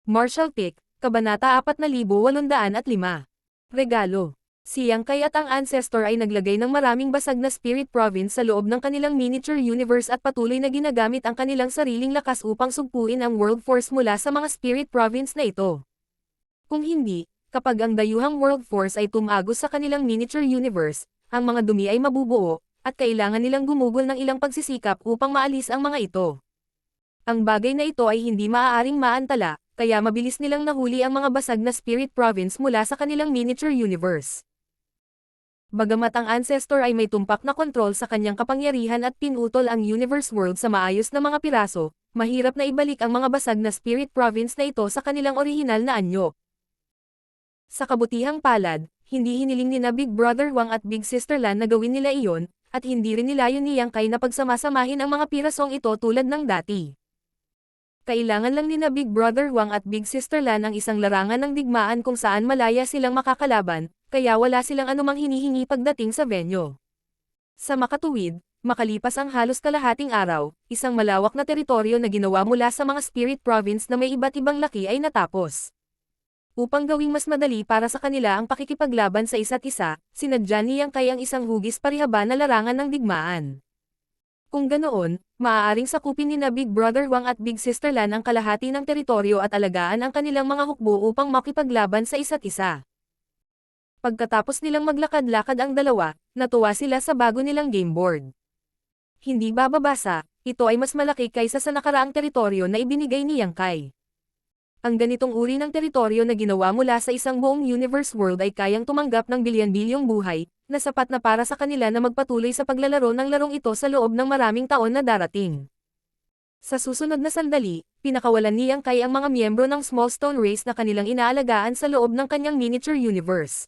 Martial Pick, Kabanata 4805. Regalo. Si Yang Kai at ang Ancestor ay naglagay ng maraming basag na Spirit Province sa loob ng kanilang miniature universe at patuloy na ginagamit ang kanilang sariling lakas upang sugpuin ang World Force mula sa mga Spirit Province na ito. Kung hindi, kapag ang dayuhang World Force ay tumagos sa kanilang miniature universe, ang mga dumi ay mabubuo, at kailangan nilang gumugol ng ilang pagsisikap upang maalis ang mga ito. Ang bagay na ito ay hindi maaaring maantala, kaya mabilis nilang nahuli ang mga basag na Spirit Province mula sa kanilang miniature universe. Bagamat ang Ancestor ay may tumpak na kontrol sa kanyang kapangyarihan at pinutol ang Universe World sa maayos na mga piraso, mahirap na ibalik ang mga basag na Spirit Province na ito sa kanilang orihinal na anyo. Sa kabutihang palad, hindi hiniling nina Big Brother Wang at Big Sister Lan na gawin nila iyon, at hindi rin nilayon ni Yang Kai na pagsamasamahin ang mga pirasong ito tulad ng dati. Kailangan lang nina Big Brother Wang at Big Sister Lan ang isang larangan ng digmaan kung saan malaya silang makakalaban, kaya wala silang anumang hinihingi pagdating sa venue. Sa makatuwid, makalipas ang halos kalahating araw, isang malawak na teritoryo na ginawa mula sa mga Spirit Province na may iba't ibang laki ay natapos. Upang gawing mas madali para sa kanila ang pakikipaglaban sa isa't isa, sinadya ni Yang Kai ang isang hugis parihaba na larangan ng digmaan. Kung ganoon, maaaring sakupin nina Big Brother Wang at Big Sister Lan ang kalahati ng teritoryo at alagaan ang kanilang mga hukbo upang makipaglaban sa isa't isa. Pagkatapos nilang maglakad-lakad ang dalawa, natuwa sila sa bago nilang game board. Hindi bababasa, ito ay mas malaki kaysa sa nakaraang teritoryo na ibinigay ni Yang Kai. Ang ganitong uri ng teritoryo na ginawa mula sa isang buong universe world ay kayang tumanggap ng bilyon-bilyong buhay, na sapat na para sa kanila na magpatuloy sa paglalaro ng larong ito sa loob ng maraming taon na darating. Sa susunod na sandali, pinakawalan ni Yang Kai ang mga miyembro ng Small Stone Race na kanilang inaalagaan sa loob ng kanyang miniature universe.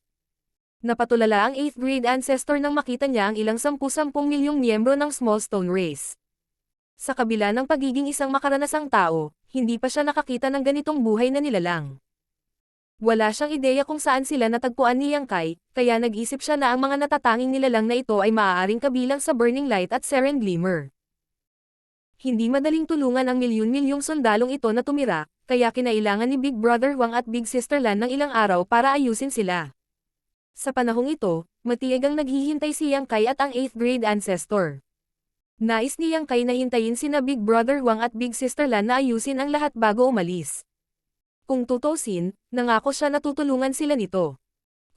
Napatulala ang 8th grade Ancestor nang makita niya ang ilang 10 milyong miyembro ng Small Stone Race. Sa kabila ng pagiging isang makaranasang tao, hindi pa siya nakakita ng ganitong buhay na nilalang. Wala siyang ideya kung saan sila natagpuan ni Yang Kai, kaya nag-isip siya na ang mga natatanging nilalang na ito ay maaaring kabilang sa Burning Light at Seren Glimmer. Hindi madaling tulungan ang milyon-milyong sundalong ito na tumira, kaya kinailangan ni Big Brother Wang at Big Sister Lan ng ilang araw para ayusin sila. Sa panahong ito, matiyagang naghihintay si Yang Kai at ang 8th grade Ancestor. Nais ni Yang Kai na hintayin sina Big Brother Wang at Big Sister Lan na ayusin ang lahat bago umalis. Kung tutusin, nangako siya na tutulungan sila nito.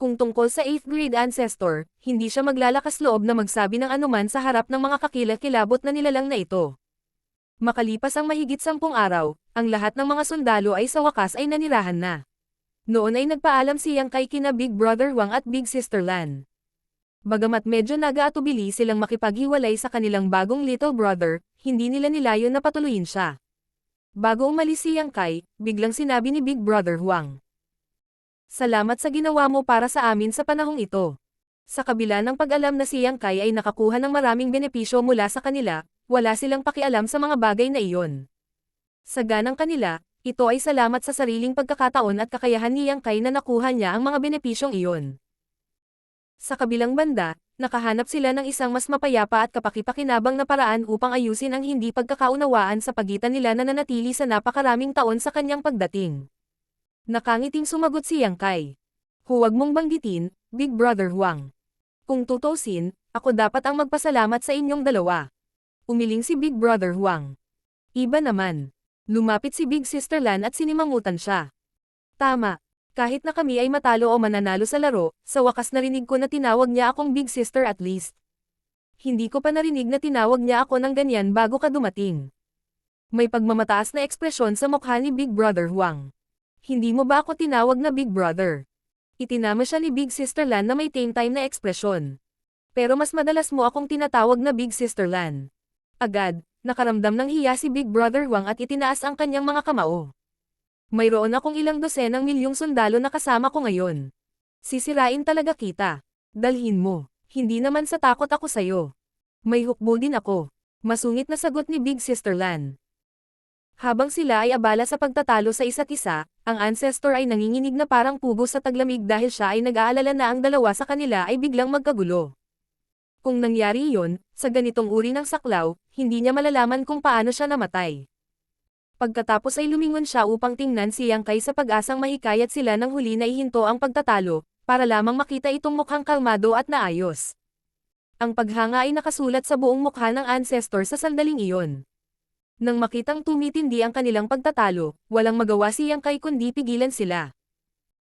Kung tungkol sa 8th grade Ancestor, hindi siya maglalakas loob na magsabi ng anuman sa harap ng mga kakilakilabot na nilalang na ito. Makalipas ang mahigit 10 araw, ang lahat ng mga sundalo ay sa wakas ay nanirahan na. Noon ay nagpaalam si Yang Kai kina Big Brother Wang at Big Sister Lan. Bagamat medyo nag-aatubili silang makipaghiwalay sa kanilang bagong little brother, hindi nila nilayon na patuloyin siya. Bago umalis si Yang Kai, biglang sinabi ni Big Brother Wang. Salamat sa ginawa mo para sa amin sa panahong ito. Sa kabila ng pag-alam na si Yang Kai ay nakakuha ng maraming benepisyo mula sa kanila, wala silang pakialam sa mga bagay na iyon. Sa ganang kanila, ito ay salamat sa sariling pagkakataon at kakayahan ni Yang Kai na nakuha niya ang mga benepisyong iyon. Sa kabilang banda, nakahanap sila ng isang mas mapayapa at kapakipakinabang na paraan upang ayusin ang hindi pagkakaunawaan sa pagitan nila na nanatili sa napakaraming taon sa kanyang pagdating. Nakangiting sumagot si Yang Kai. Huwag mong banggitin, Big Brother Wang. Kung tutusin, ako dapat ang magpasalamat sa inyong dalawa. Umiling si Big Brother Wang. Iba naman. Lumapit si Big Sister Lan at sinimangutan siya. Tama. Kahit na kami ay matalo o mananalo sa laro, sa wakas narinig ko na tinawag niya akong Big Sister at least. Hindi ko pa narinig na tinawag niya ako ng ganyan bago ka dumating. May pagmamataas na ekspresyon sa mukha ni Big Brother Wang. Hindi mo ba ako tinawag na Big Brother? Itinama siya ni Big Sister Lan na may tame time na ekspresyon. Pero mas madalas mo akong tinatawag na Big Sister Lan. Agad, nakaramdam ng hiya si Big Brother Wang at itinaas ang kanyang mga kamao. Mayroon akong ilang dosenang milyong sundalo na kasama ko ngayon. Sisirain talaga kita. Dalhin mo. Hindi naman sa takot ako sayo. May hukbo din ako. Masungit na sagot ni Big Sister Lan. Habang sila ay abala sa pagtatalo sa isa't isa, ang Ancestor ay nanginginig na parang pugo sa taglamig dahil siya ay nag-aalala na ang dalawa sa kanila ay biglang magkagulo. Kung nangyari iyon, sa ganitong uri ng saklaw, hindi niya malalaman kung paano siya namatay. Pagkatapos ay lumingon siya upang tingnan si Yang Kai sa pag-asang mahikayat sila ng huli na ihinto ang pagtatalo, para lamang makita itong mukhang kalmado at naayos. Ang paghanga ay nakasulat sa buong mukha ng ancestor sa sandaling iyon. Nang makitang tumitindi ang kanilang pagtatalo, walang magawa si Yang Kai kundi pigilan sila.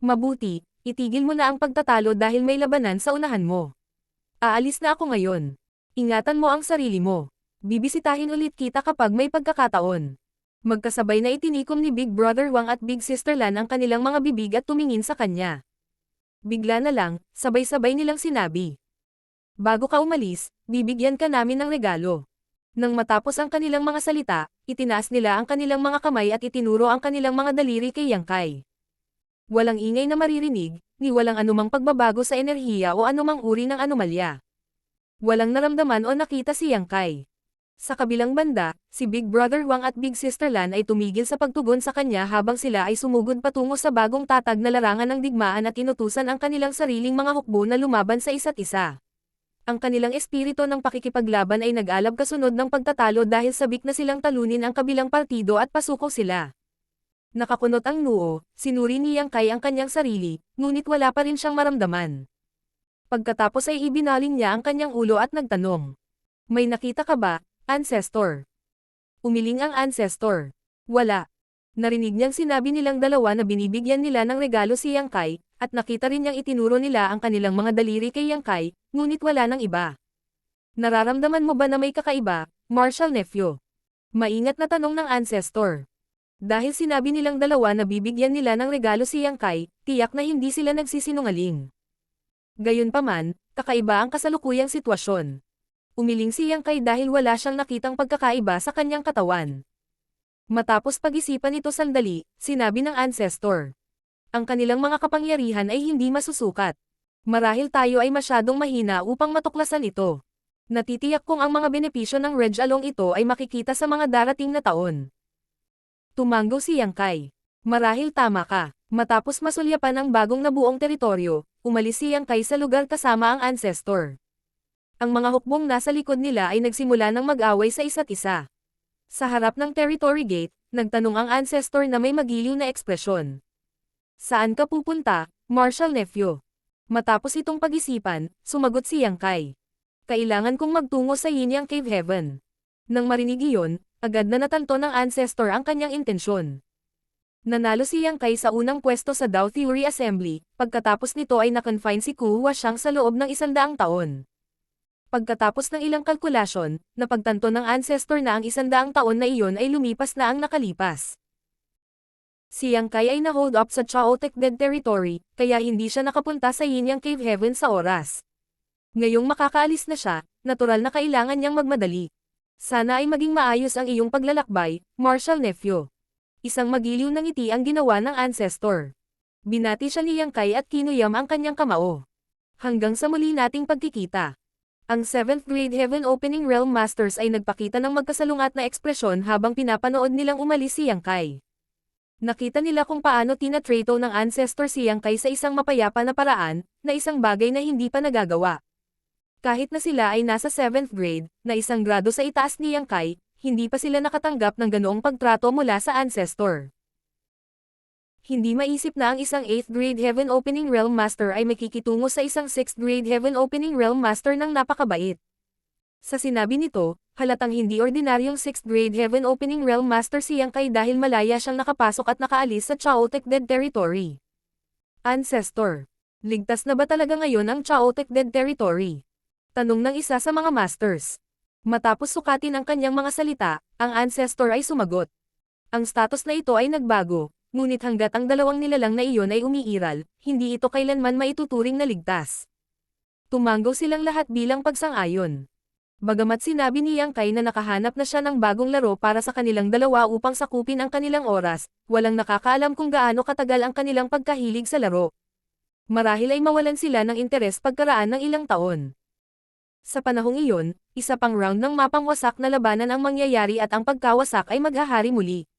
Mabuti, itigil mo na ang pagtatalo dahil may labanan sa unahan mo. Aalis na ako ngayon. Ingatan mo ang sarili mo. Bibisitahin ulit kita kapag may pagkakataon. Magkasabay na itinikom ni Big Brother Wang at Big Sister Lan ang kanilang mga bibig at tumingin sa kanya. Bigla na lang, sabay-sabay nilang sinabi. Bago ka umalis, bibigyan ka namin ng regalo. Nang matapos ang kanilang mga salita, itinaas nila ang kanilang mga kamay at itinuro ang kanilang mga daliri kay Yang Kai. Walang ingay na maririnig, ni walang anumang pagbabago sa enerhiya o anumang uri ng anomalya. Walang naramdaman o nakita si Yang Kai. Sa kabilang banda, si Big Brother Wang at Big Sister Lan ay tumigil sa pagtugon sa kanya habang sila ay sumugod patungo sa bagong tatag na larangan ng digmaan at inutusan ang kanilang sariling mga hukbo na lumaban sa isa't isa. Ang kanilang espiritu ng pakikipaglaban ay nag-alab kasunod ng pagtatalo dahil sabik na silang talunin ang kabilang partido at pasuko sila. Nakakunot ang noo, sinuri ni Yang Kai ang kanyang sarili, ngunit wala pa rin siyang maramdaman. Pagkatapos ay ibinaling niya ang kanyang ulo at nagtanong. May nakita ka ba, Ancestor? Umiling ang Ancestor. Wala. Narinig niyang sinabi nilang dalawa na binibigyan nila ng regalo si Yang Kai, at nakita rin niyang itinuro nila ang kanilang mga daliri kay Yang Kai, ngunit wala nang iba. Nararamdaman mo ba na may kakaiba, Marshall Nephew? Maingat na tanong ng Ancestor. Dahil sinabi nilang dalawa na bibigyan nila ng regalo si Yang Kai, tiyak na hindi sila nagsisinungaling. Gayunpaman, kakaiba ang kasalukuyang sitwasyon. Umiling si Yang Kai dahil wala siyang nakitang pagkakaiba sa kanyang katawan. Matapos pag-isipan ito sandali, sinabi ng Ancestor. Ang kanilang mga kapangyarihan ay hindi masusukat. Marahil tayo ay masyadong mahina upang matuklasan ito. Natitiyak kong ang mga benepisyo ng Reg Along ito ay makikita sa mga darating na taon. Tumanggo si Yang Kai. Marahil tama ka. Matapos masulyapan ang bagong nabuong teritoryo, umalis si Yang Kai sa lugar kasama ang Ancestor. Ang mga hukbong nasa likod nila ay nagsimula ng mag-away sa isa't isa. Sa harap ng territory gate, nagtanong ang Ancestor na may magiliw na ekspresyon. Saan ka pupunta, Marshall Nephew? Matapos itong pag-isipan, sumagot si Yang Kai. Kailangan kong magtungo sa Yin Yang Cave Heaven. Nang marinig iyon, agad na natanto ng Ancestor ang kanyang intensyon. Nanalo si Yang Kai sa unang pwesto sa Dao Theory Assembly, pagkatapos nito ay nakonfine si Ku Huashang sa loob ng 100 taon. Pagkatapos ng ilang kalkulasyon, napagtanto ng Ancestor na ang 100 taon na iyon ay lumipas na ang nakalipas. Si Yang Kai ay na-hold up sa Chaotic Dead Territory, kaya hindi siya nakapunta sa Yin Yang Cave Heaven sa oras. Ngayong makakaalis na siya, natural na kailangan niyang magmadali. Sana ay maging maayos ang iyong paglalakbay, Marshall Nephew. Isang magiliw na ngiti ang ginawa ng Ancestor. Binati siya ni Yang Kai at kinuyam ang kanyang kamao. Hanggang sa muli nating pagkikita. Ang 7th Grade Heaven Opening Realm Masters ay nagpakita ng magkasalungat na ekspresyon habang pinapanood nilang umalis si Yang Kai. Nakita nila kung paano tinatrato ng Ancestor si Yang Kai sa isang mapayapa na paraan, na isang bagay na hindi pa nagagawa. Kahit na sila ay nasa 7th grade, na isang grado sa itaas ni Yang Kai, hindi pa sila nakatanggap ng ganoong pagtrato mula sa Ancestor. Hindi maisip na ang isang 8th Grade Heaven Opening Realm Master ay makikitungo sa isang 6th Grade Heaven Opening Realm Master ng napakabait. Sa sinabi nito, halatang hindi ordinaryong 6th Grade Heaven Opening Realm Master si Yang Kai dahil malaya siyang nakapasok at nakaalis sa Chaotic Dead Territory. Ancestor. Ligtas na ba talaga ngayon ang Chaotic Dead Territory? Tanong ng isa sa mga masters. Matapos sukatin ang kanyang mga salita, ang Ancestor ay sumagot. Ang status na ito ay nagbago. Ngunit hanggat ang dalawang nilalang na iyon ay umiiral, hindi ito kailanman maituturing na ligtas. Tumanggo silang lahat bilang pagsang-ayon. Bagamat sinabi ni Yang Kai na nakahanap na siya ng bagong laro para sa kanilang dalawa upang sakupin ang kanilang oras, walang nakakaalam kung gaano katagal ang kanilang pagkahilig sa laro. Marahil ay mawalan sila ng interes pagkaraan ng ilang taon. Sa panahong iyon, isa pang round ng mapang wasak na labanan ang mangyayari at ang pagkawasak ay maghahari muli.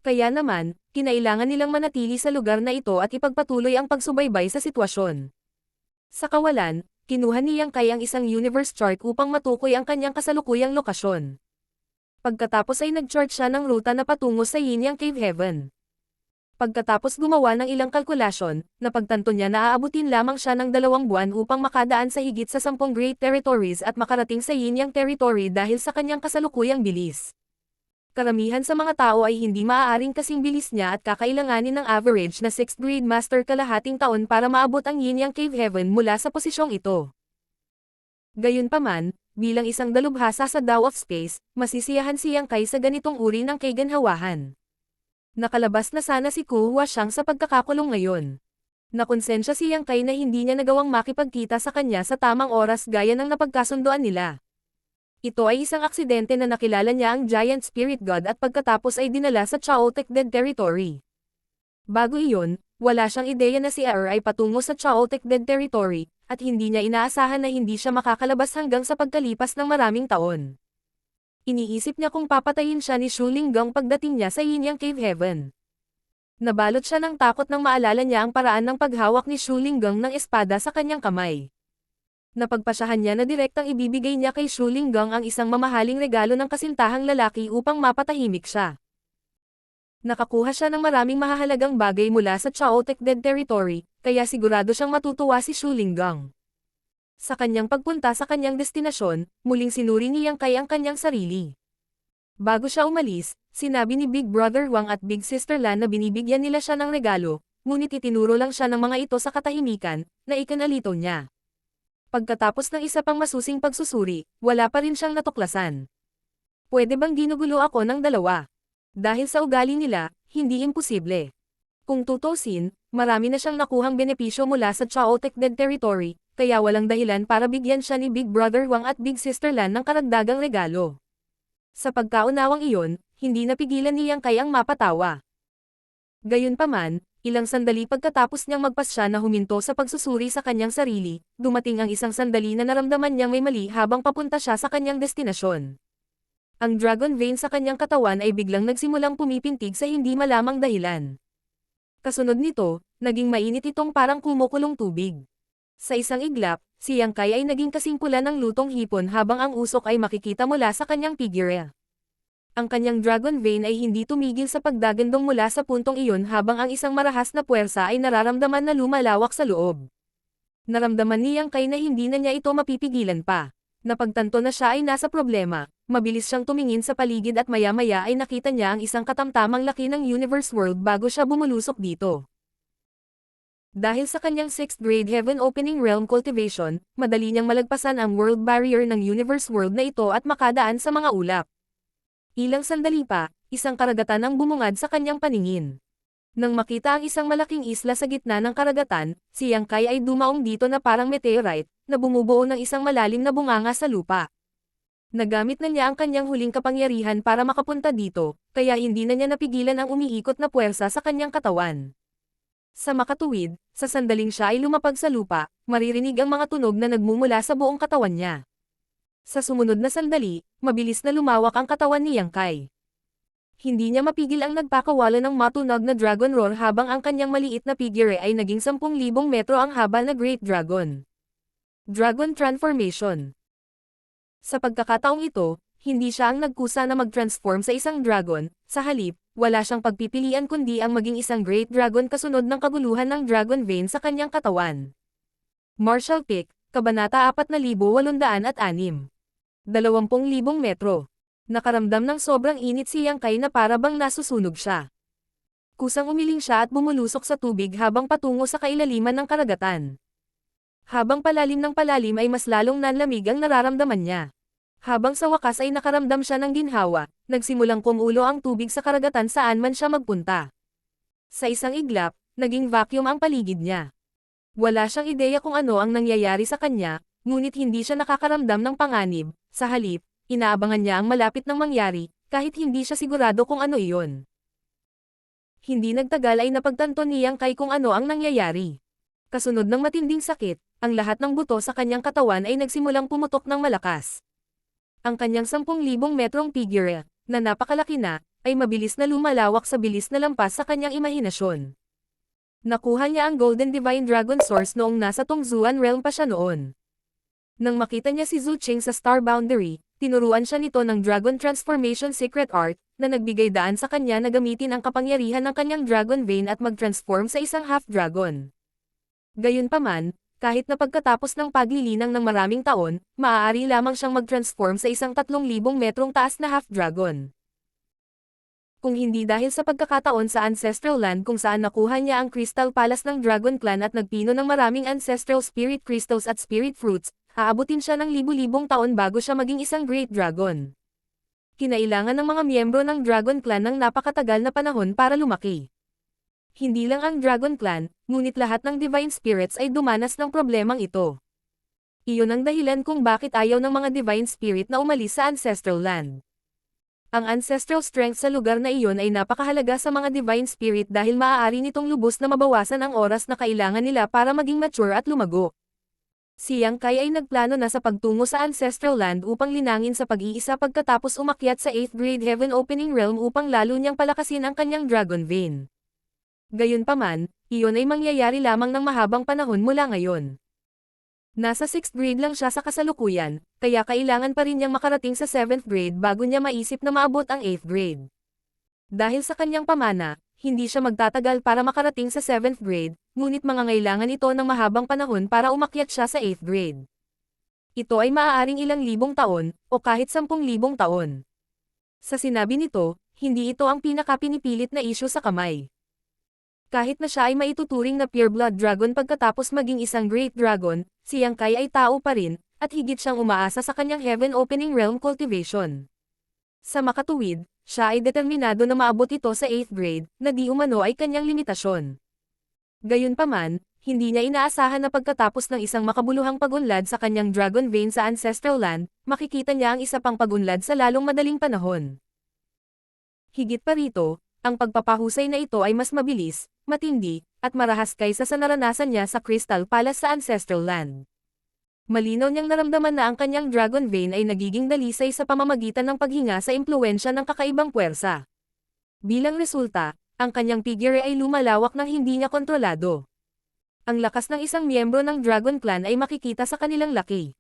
Kaya naman, kinailangan nilang manatili sa lugar na ito at ipagpatuloy ang pagsubaybay sa sitwasyon. Sa kawalan, kinuha ni Yang Kai ang isang universe chart upang matukoy ang kanyang kasalukuyang lokasyon. Pagkatapos ay nag-chart siya ng ruta na patungo sa Yinyang Cave Heaven. Pagkatapos gumawa ng ilang kalkulasyon, napagtanto niya na aabutin lamang siya ng 2 buwan upang makadaan sa higit sa 10 Great Territories at makarating sa Yinyang Territory dahil sa kanyang kasalukuyang bilis. Karamihan sa mga tao ay hindi maaaring kasing bilis niya at kakailanganin ng average na 6th grade master kalahating taon para maabot ang Yinyang Cave Heaven mula sa posisyong ito. Gayunpaman, bilang isang dalubhasa sa Tao of Space, masisiyahan si Yang Kai sa ganitong uri ng kaiganhawahan. Nakalabas na sana si Ku Huashang sa pagkakakulong ngayon. Nakonsensya si Yang Kai na hindi niya nagawang makipagkita sa kanya sa tamang oras gaya ng napagkasunduan nila. Ito ay isang aksidente na nakilala niya ang Giant Spirit God at pagkatapos ay dinala sa Chaotic Dead Territory. Bago iyon, wala siyang ideya na si Er ay patungo sa Chaotic Dead Territory, at hindi niya inaasahan na hindi siya makakalabas hanggang sa pagkalipas ng maraming taon. Iniisip niya kung papatayin siya ni Shu Linggang pagdating niya sa Yinyang Cave Heaven. Nabalot siya ng takot nang maalala niya ang paraan ng paghawak ni Shu Linggang ng espada sa kanyang kamay. Napagpasyahan niya na direktang ibibigay niya kay Shu Linggang ang isang mamahaling regalo ng kasintahang lalaki upang mapatahimik siya. Nakakuha siya ng maraming mahahalagang bagay mula sa Chaotic Dead Territory, kaya sigurado siyang matutuwa si Shu Linggang. Sa kanyang pagpunta sa kanyang destinasyon, muling sinuri ni Yang Kai ang kanyang sarili. Bago siya umalis, sinabi ni Big Brother Wang at Big Sister Lan na binibigyan nila siya ng regalo, ngunit itinuro lang siya ng mga ito sa katahimikan, na ikanalito niya. Pagkatapos ng isa pang masusing pagsusuri, wala pa rin siyang natuklasan. Pwede bang ginugulo ako ng dalawa? Dahil sa ugali nila, hindi imposible. Kung tutusin, marami na siyang nakuhang benepisyo mula sa Chaotic Dead Territory, kaya walang dahilan para bigyan siya ni Big Brother Wang at Big Sister Lan ng karagdagang regalo. Sa pagkaunawang iyon, hindi napigilan ni Yang Kai ang mapatawa. Gayunpaman, ilang sandali pagkatapos niyang magpasya na huminto sa pagsusuri sa kanyang sarili, dumating ang isang sandali na naramdaman niyang may mali habang papunta siya sa kanyang destinasyon. Ang dragon vein sa kanyang katawan ay biglang nagsimulang pumipintig sa hindi malamang dahilan. Kasunod nito, naging mainit itong parang kumukulong tubig. Sa isang iglap, si Yang Kai ay naging kasing pula ng lutong hipon habang ang usok ay makikita mula sa kanyang figure. Ang kanyang dragon vein ay hindi tumigil sa pagdagandong mula sa puntong iyon habang ang isang marahas na puwersa ay nararamdaman na lumalawak sa loob. Naramdaman ni Yang Kai na hindi na niya ito mapipigilan pa. Napagtanto na siya ay nasa problema, mabilis siyang tumingin sa paligid at maya-maya ay nakita niya ang isang katamtamang laki ng Universe World bago siya bumulusok dito. Dahil sa kanyang 6th grade Heaven Opening Realm Cultivation, madali niyang malagpasan ang world barrier ng Universe World na ito at makadaan sa mga ulap. Ilang sandali pa, isang karagatan ang bumungad sa kanyang paningin. Nang makita ang isang malaking isla sa gitna ng karagatan, si Yang Kai ay dumaong dito na parang meteorite, na bumubuo ng isang malalim na bunganga sa lupa. Nagamit na niya ang kanyang huling kapangyarihan para makapunta dito, kaya hindi na niya napigilan ang umiikot na puwersa sa kanyang katawan. Sa makatuwid, sa sandaling siya ay lumapag sa lupa, maririnig ang mga tunog na nagmumula sa buong katawan niya. Sa sumunod na sandali, mabilis na lumawak ang katawan ni Yang Kai. Hindi niya mapigil ang nagpakawala ng matunog na dragon roar habang ang kanyang maliit na figure ay naging 10,000 metro ang haba na Great Dragon. Dragon Transformation. Sa pagkakataong ito, hindi siya ang nagkusa na mag-transform sa isang dragon, sa halip, wala siyang pagpipilian kundi ang maging isang Great Dragon kasunod ng kaguluhan ng dragon vein sa kanyang katawan. Martial Peak, Kabanata 4806. 20,000 metro. Nakaramdam ng sobrang init si Yang Kai na para bang nasusunog siya. Kusang umiling siya at bumulusok sa tubig habang patungo sa kailaliman ng karagatan. Habang palalim ng palalim ay mas lalong nanlamig ang nararamdaman niya. Habang sa wakas ay nakaramdam siya ng ginhawa, nagsimulang kumulo ang tubig sa karagatan saan man siya magpunta. Sa isang iglap, naging vacuum ang paligid niya. Wala siyang ideya kung ano ang nangyayari sa kanya, ngunit hindi siya nakakaramdam ng panganib. Sa halip, inaabangan niya ang malapit nang mangyari, kahit hindi siya sigurado kung ano iyon. Hindi nagtagal ay napagtanto ni Yang Kai kung ano ang nangyayari. Kasunod ng matinding sakit, ang lahat ng buto sa kanyang katawan ay nagsimulang pumutok ng malakas. Ang kanyang 10,000 metrong figure, na napakalaki na, ay mabilis na lumalawak sa bilis na lampas sa kanyang imahinasyon. Nakuha niya ang Golden Divine Dragon Source noong nasa Tongzuan Realm pa siya noon. Nang makita niya si Zhu Qing sa Star Boundary, tinuruan siya nito ng Dragon Transformation Secret Art, na nagbigay daan sa kanya na gamitin ang kapangyarihan ng kanyang Dragon Vein at mag-transform sa isang half-dragon. Gayunpaman, kahit na pagkatapos ng paglilinang ng maraming taon, maaari lamang siyang mag-transform sa isang 3,000 metrong taas na half-dragon. Kung hindi dahil sa pagkakataon sa Ancestral Land kung saan nakuha niya ang Crystal Palace ng Dragon Clan at nagpino ng maraming Ancestral Spirit Crystals at Spirit Fruits, aabutin siya ng libu-libong taon bago siya maging isang Great Dragon. Kinailangan ng mga miyembro ng Dragon Clan ng napakatagal na panahon para lumaki. Hindi lang ang Dragon Clan, ngunit lahat ng Divine Spirits ay dumanas ng problemang ito. Iyon ang dahilan kung bakit ayaw ng mga Divine Spirit na umalis sa Ancestral Land. Ang ancestral strength sa lugar na iyon ay napakahalaga sa mga Divine Spirit dahil maaari nitong lubos na mabawasan ang oras na kailangan nila para maging mature at lumago. Si Yang Kai ay nagplano na sa pagtungo sa Ancestral Land upang linangin sa pag-iisa pagkatapos umakyat sa 8th Grade Heaven Opening Realm upang lalo niyang palakasin ang kanyang Dragon Vein. Gayunpaman, iyon ay mangyayari lamang ng mahabang panahon mula ngayon. Nasa 6th grade lang siya sa kasalukuyan, kaya kailangan pa rin niyang makarating sa 7th grade bago niya maisip na maabot ang 8th grade. Dahil sa kanyang pamana, hindi siya magtatagal para makarating sa 7th grade, ngunit mangangailangan ito ng mahabang panahon para umakyat siya sa 8th grade. Ito ay maaaring ilang libong taon, o kahit 10,000 taon. Sa sinabi nito, hindi ito ang pinakapinipilit na isyu sa kamay. Kahit na siya ay maituturing na pure blood dragon pagkatapos maging isang great dragon, si Yang Kai ay tao pa rin, at higit siyang umaasa sa kanyang heaven opening realm cultivation. Sa makatuwid, siya ay determinado na maabot ito sa 8th grade, na di umano ay kanyang limitasyon. Gayunpaman, hindi niya inaasahan na pagkatapos ng isang makabuluhang pagunlad sa kanyang Dragon Vein sa Ancestral Land, makikita niya ang isa pang pagunlad sa lalong madaling panahon. Higit pa rito, ang pagpapahusay na ito ay mas mabilis, matindi, at marahas kaysa sa naranasan niya sa Crystal Palace sa Ancestral Land. Malinaw niyang naramdaman na ang kanyang Dragon Vein ay nagiging dalisay sa pamamagitan ng paghinga sa impluwensya ng kakaibang puwersa. Bilang resulta, ang kanyang figure ay lumalawak nang hindi niya kontrolado. Ang lakas ng isang miyembro ng Dragon Clan ay makikita sa kanilang laki.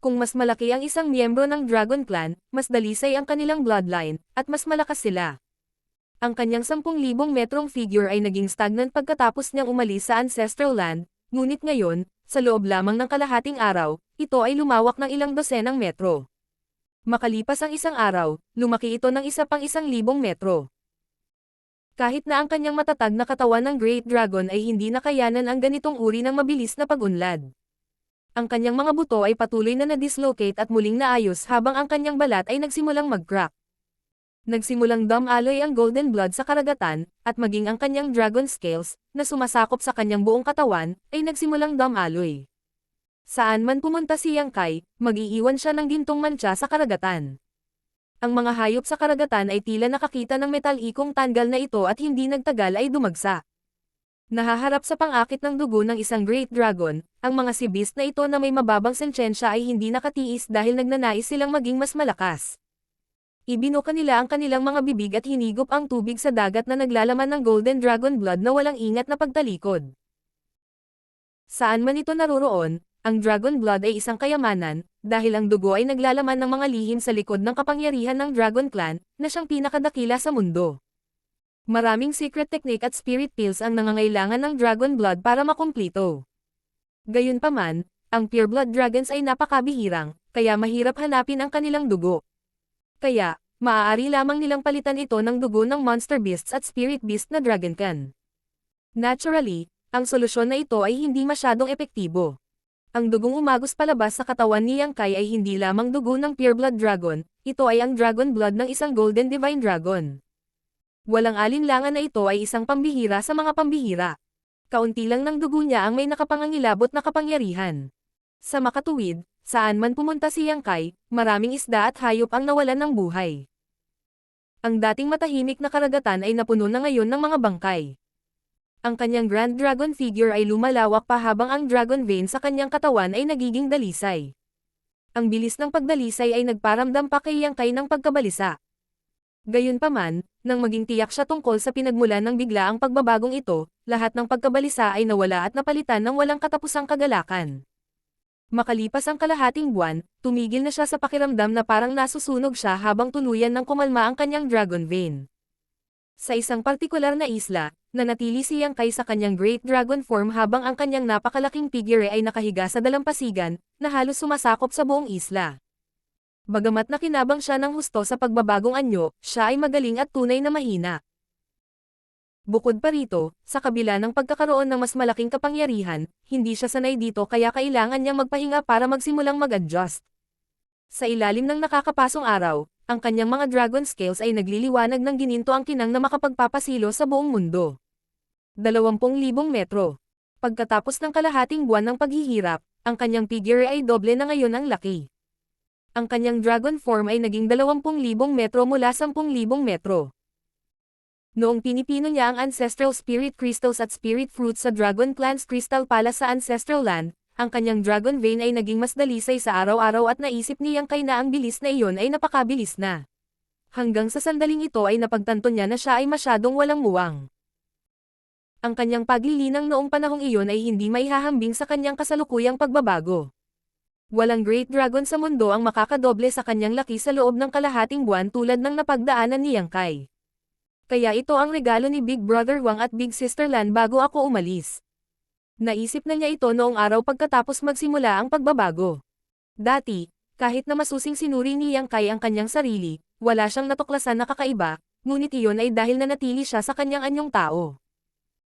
Kung mas malaki ang isang miyembro ng Dragon Clan, mas dalisay ang kanilang bloodline, at mas malakas sila. Ang kanyang 10,000 metrong figure ay naging stagnant pagkatapos niyang umalis sa Ancestral Land, ngunit ngayon, sa loob lamang ng kalahating araw, ito ay lumawak ng ilang dosenang metro. Makalipas ang isang araw, lumaki ito ng isa pang 1,000 metro. Kahit na ang kanyang matatag na katawan ng Great Dragon ay hindi nakayanan ang ganitong uri ng mabilis na pagunlad. Ang kanyang mga buto ay patuloy na na-dislocate at muling naayos habang ang kanyang balat ay nagsimulang mag-crack. Nagsimulang dumaloy ang golden blood sa karagatan, at maging ang kanyang dragon scales, na sumasakop sa kanyang buong katawan, ay nagsimulang dumaloy. Saan man pumunta si Yang Kai, mag-iiwan siya ng gintong mantsa sa karagatan. Ang mga hayop sa karagatan ay tila nakakita ng metalikong tanggal na ito at hindi nagtagal ay dumagsa. Nahaharap sa pang-akit ng dugo ng isang great dragon, ang mga sea beast na ito na may mababang sensyensya ay hindi nakatiis dahil nagnanais silang maging mas malakas. Ibinuka nila ang kanilang mga bibig at hinigop ang tubig sa dagat na naglalaman ng golden dragon blood na walang ingat na pagtalikod. Saan man ito naroroon, ang dragon blood ay isang kayamanan, dahil ang dugo ay naglalaman ng mga lihim sa likod ng kapangyarihan ng Dragon Clan, na siyang pinakadakila sa mundo. Maraming secret technique at spirit pills ang nangangailangan ng dragon blood para makumplito. Gayunpaman, ang pure blood dragons ay napakabihirang, kaya mahirap hanapin ang kanilang dugo. Kaya, maaari lamang nilang palitan ito ng dugo ng monster beasts at spirit beast na dragonkin. Naturally, ang solusyon na ito ay hindi masyadong epektibo. Ang dugong umagos palabas sa katawan ni Yang Kai ay hindi lamang dugo ng pure blood dragon, ito ay ang dragon blood ng isang golden divine dragon. Walang alinlangan na ito ay isang pambihira sa mga pambihira. Kaunti lang ng dugo niya ang may nakapangangilabot na kapangyarihan. Sa makatuwid, saan man pumunta si Yang Kai, maraming isda at hayop ang nawalan ng buhay. Ang dating matahimik na karagatan ay napuno na ngayon ng mga bangkay. Ang kanyang Grand Dragon figure ay lumalawak pa habang ang Dragon Vein sa kanyang katawan ay nagiging dalisay. Ang bilis ng pagdalisay ay nagparamdam pa kay Yang Kai ng pagkabalisa. Gayunpaman, nang maging tiyak siya tungkol sa pinagmulan ng biglaang pagbabagong ito, lahat ng pagkabalisa ay nawala at napalitan ng walang katapusang kagalakan. Makalipas ang kalahating buwan, tumigil na siya sa pakiramdam na parang nasusunog siya habang tuluyan ng kumalma ang kanyang dragon vein. Sa isang partikular na isla, nanatili si Yang Kai sa kanyang Great Dragon form habang ang kanyang napakalaking figure ay nakahiga sa dalampasigan, na halos sumasakop sa buong isla. Bagamat nakinabang siya ng husto sa pagbabagong anyo, siya ay magaling at tunay na mahina. Bukod pa rito, sa kabila ng pagkakaroon ng mas malaking kapangyarihan, hindi siya sanay dito kaya kailangan niyang magpahinga para magsimulang mag-adjust. Sa ilalim ng nakakapasong araw, ang kanyang mga dragon scales ay nagliliwanag ng gininto ang kinang na makapagpapasilo sa buong mundo. 20,000 metro. Pagkatapos ng kalahating buwan ng paghihirap, ang kanyang figure ay doble na ngayon ang laki. Ang kanyang dragon form ay naging 20,000 metro mula 10,000 metro. Noong pinipino niya ang Ancestral Spirit Crystals at Spirit Fruits sa Dragon Clan's Crystal Palace sa Ancestral Land, ang kanyang Dragon Vein ay naging mas dalisay sa araw-araw at naisip ni Yang Kai na ang bilis na iyon ay napakabilis na. Hanggang sa sandaling ito ay napagtanto niya na siya ay masyadong walang muwang. Ang kanyang paglilinang noong panahong iyon ay hindi maihahambing sa kanyang kasalukuyang pagbabago. Walang Great Dragon sa mundo ang makakadoble sa kanyang laki sa loob ng kalahating buwan tulad ng napagdaanan ni Yang Kai. Kaya ito ang regalo ni Big Brother Wang at Big Sister Lan bago ako umalis. Naisip na niya ito noong araw pagkatapos magsimula ang pagbabago. Dati, kahit na masusing sinuri ni Yang Kai ang kanyang sarili, wala siyang natuklasan na kakaiba, ngunit iyon ay dahil nanatili siya sa kanyang anyong tao.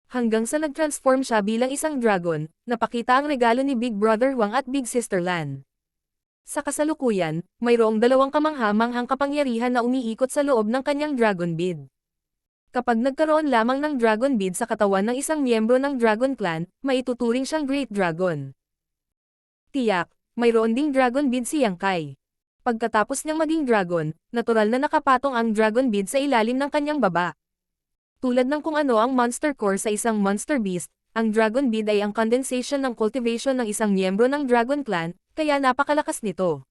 Hanggang sa nag-transform siya bilang isang dragon, napakita ang regalo ni Big Brother Wang at Big Sister Lan. Sa kasalukuyan, mayroong dalawang kamangha-manghang kapangyarihan na umiikot sa loob ng kanyang dragon bead. Kapag nagkaroon lamang ng dragon bead sa katawan ng isang miyembro ng Dragon Clan, maituturing siyang Great Dragon. Tiyak, mayroon ding dragon bead si Yang Kai. Pagkatapos niyang maging dragon, natural na nakapatong ang dragon bead sa ilalim ng kanyang baba. Tulad ng kung ano ang monster core sa isang monster beast, ang dragon bead ay ang condensation ng cultivation ng isang miyembro ng Dragon Clan, kaya napakalakas nito.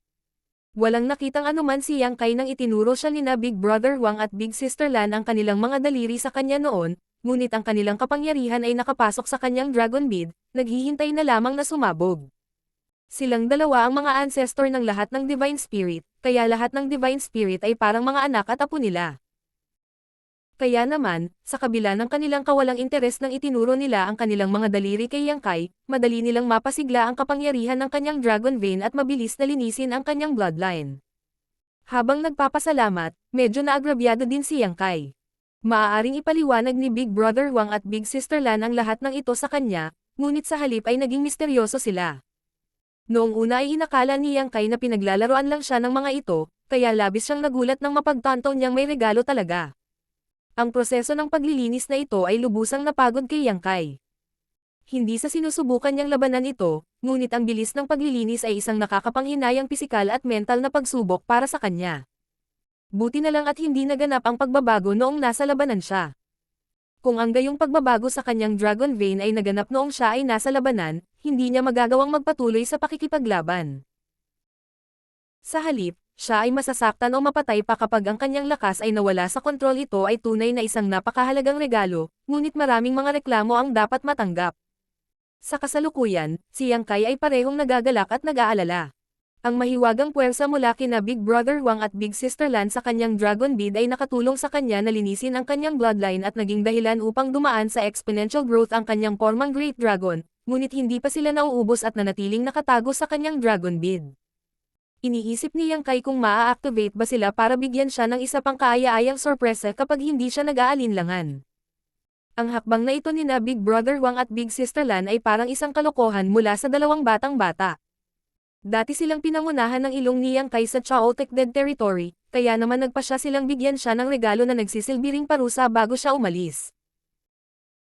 Walang nakitang anuman si Yang Kai nang itinuro siya nina Big Brother Wang at Big Sister Lan ang kanilang mga daliri sa kanya noon, ngunit ang kanilang kapangyarihan ay nakapasok sa kanyang dragon bead, naghihintay na lamang na sumabog. Silang dalawa ang mga ancestor ng lahat ng Divine Spirit, kaya lahat ng Divine Spirit ay parang mga anak at apo nila. Kaya naman, sa kabila ng kanilang kawalang interes nang itinuro nila ang kanilang mga daliri kay Yang Kai, madali nilang mapasigla ang kapangyarihan ng kanyang dragon vein at mabilis na linisin ang kanyang bloodline. Habang nagpapasalamat, medyo naagrabyado din si Yang Kai. Maaaring ipaliwanag ni Big Brother Wang at Big Sister Lan ang lahat ng ito sa kanya, ngunit sa halip ay naging misteryoso sila. Noong una ay inakala ni Yang Kai na pinaglalaroan lang siya ng mga ito, kaya labis siyang nagulat nang mapagtanto niyang may regalo talaga. Ang proseso ng paglilinis na ito ay lubusang napagod kay Yang Kai. Hindi sa sinusubukan niyang labanan ito, ngunit ang bilis ng paglilinis ay isang nakakapanghinayang pisikal at mental na pagsubok para sa kanya. Buti na lang at hindi naganap ang pagbabago noong nasa labanan siya. Kung ang gayong pagbabago sa kanyang dragon vein ay naganap noong siya ay nasa labanan, hindi niya magagawang magpatuloy sa pakikipaglaban. Sa halip, siya ay masasaktan o mapatay pa kapag ang kanyang lakas ay nawala sa kontrol. Ito ay tunay na isang napakahalagang regalo, ngunit maraming mga reklamo ang dapat matanggap. Sa kasalukuyan, si Yang Kai ay parehong nagagalak at nag-aalala. Ang mahiwagang puwersa mula kina Big Brother Wang at Big Sister Lan sa kanyang dragon bead ay nakatulong sa kanya na linisin ang kanyang bloodline at naging dahilan upang dumaan sa exponential growth ang kanyang pormang Great Dragon, ngunit hindi pa sila nauubos at nanatiling nakatago sa kanyang dragon bead. Iniisip ni Yang Kai kung maa-activate ba sila para bigyan siya ng isa pang kaaya-ayang sorpresa kapag hindi siya nag-aalinlangan. Ang hakbang na ito nina Big Brother Wang at Big Sister Lan ay parang isang kalokohan mula sa dalawang batang-bata. Dati silang pinangunahan ng ilong ni Yang Kai sa Chaotic Dead Territory, kaya naman nagpasya silang bigyan siya ng regalo na nagsisilbi ring parusa bago siya umalis.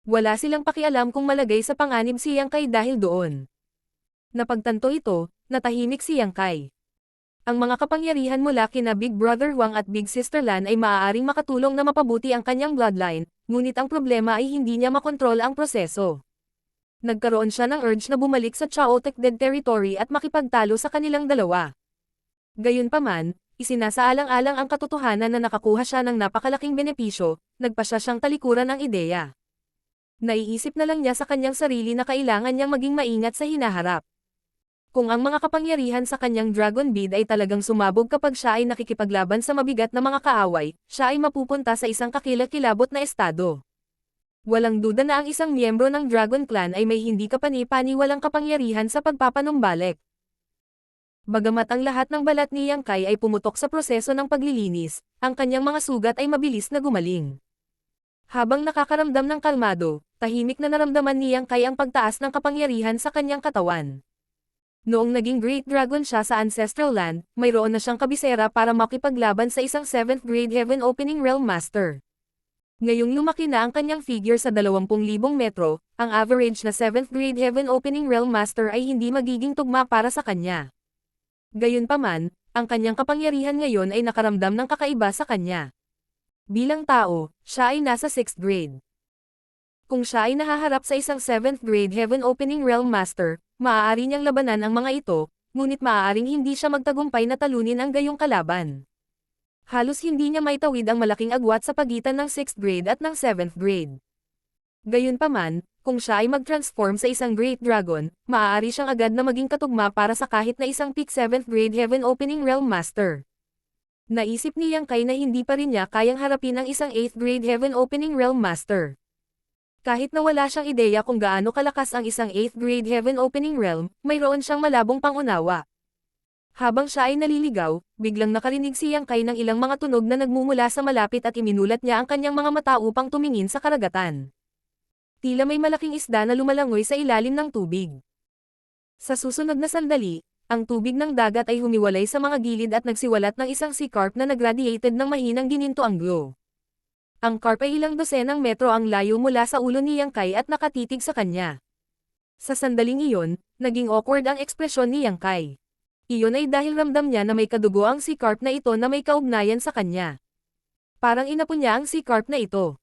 Wala silang pakialam kung malagay sa panganib si Yang Kai dahil doon. Napagtanto ito, natahimik si Yang Kai. Ang mga kapangyarihan mula kina Big Brother Wang at Big Sister Lan ay maaaring makatulong na mapabuti ang kanyang bloodline, ngunit ang problema ay hindi niya makontrol ang proseso. Nagkaroon siya ng urge na bumalik sa Chaotic Dead Territory at makipagtalo sa kanilang dalawa. Gayunpaman, isinasaalang-alang ang katotohanan na nakakuha siya ng napakalaking benepisyo, nagpasya siyang talikuran ang ideya. Naiisip na lang niya sa kanyang sarili na kailangan niyang maging maingat sa hinaharap. Kung ang mga kapangyarihan sa kanyang Dragon Bead ay talagang sumabog kapag siya ay nakikipaglaban sa mabigat na mga kaaway, siya ay mapupunta sa isang kakilakilabot na estado. Walang duda na ang isang miyembro ng Dragon Clan ay may hindi kapani-paniwalang kapangyarihan sa pagpapanumbalik. Bagamat ang lahat ng balat ni Yang Kai ay pumutok sa proseso ng paglilinis, ang kanyang mga sugat ay mabilis na gumaling. Habang nakakaramdam ng kalmado, tahimik na naramdaman ni Yang Kai ang pagtaas ng kapangyarihan sa kanyang katawan. Noong naging Great Dragon siya sa Ancestral Land, mayroon na siyang kabisera para makipaglaban sa isang 7th grade Heaven Opening Realm Master. Ngayong lumaki na ang kanyang figure sa 20,000 metro, ang average na 7th grade Heaven Opening Realm Master ay hindi magiging tugma para sa kanya. Gayunpaman, ang kanyang kapangyarihan ngayon ay nakaramdam ng kakaiba sa kanya. Bilang tao, siya ay nasa 6th grade. Kung siya ay nahaharap sa isang 7th grade Heaven Opening Realm Master, maaari niyang labanan ang mga ito, ngunit maaaring hindi siya magtagumpay na talunin ang gayong kalaban. Halos hindi niya maitawid ang malaking agwat sa pagitan ng 6th grade at ng 7th grade. Gayunpaman, kung siya ay mag-transform sa isang Great Dragon, maaari siyang agad na maging katugma para sa kahit na isang peak 7th grade Heaven Opening Realm Master. Naisip ni Yang Kai na hindi pa rin niya kayang harapin ang isang 8th grade Heaven Opening Realm Master. Kahit na wala siyang ideya kung gaano kalakas ang isang 8th grade Heaven Opening Realm, mayroon siyang malabong pangunawa. Habang siya ay naliligaw, biglang nakarinig si Yang Kai ng ilang mga tunog na nagmumula sa malapit at iminulat niya ang kanyang mga mata upang tumingin sa karagatan. Tila may malaking isda na lumalangoy sa ilalim ng tubig. Sa susunod na sandali, ang tubig ng dagat ay humiwalay sa mga gilid at nagsiwalat ng isang sea carp na nagradiated ng mahinang gininto ang glow. Ang carp ay ilang dosenang metro ang layo mula sa ulo ni Yang Kai at nakatitig sa kanya. Sa sandaling iyon, naging awkward ang ekspresyon ni Yang Kai. Iyon ay dahil ramdam niya na may kadugo ang sea carp na ito na may kaugnayan sa kanya. Parang inapo niya ang sea carp na ito.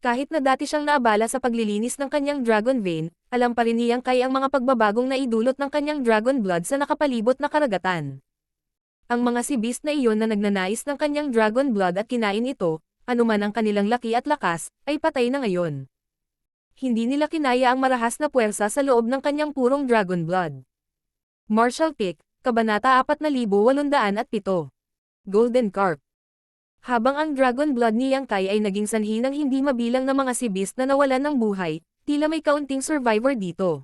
Kahit na dati siyang naabala sa paglilinis ng kanyang dragon vein, alam pa rin ni Yang Kai ang mga pagbabagong naidulot ng kanyang dragon blood sa nakapalibot na karagatan. Ang mga sea beast na iyon na nagnanais ng kanyang dragon blood at kinain ito, anuman ang kanilang laki at lakas, ay patay na ngayon. Hindi nila kinaya ang marahas na puwersa sa loob ng kanyang purong dragon blood. Martial Pick, Kabanata 4807. Golden Carp. Habang ang dragon blood ni Yang Kai ay naging sanhi ng hindi mabilang na mga sea beast na nawalan ng buhay, tila may kaunting survivor dito.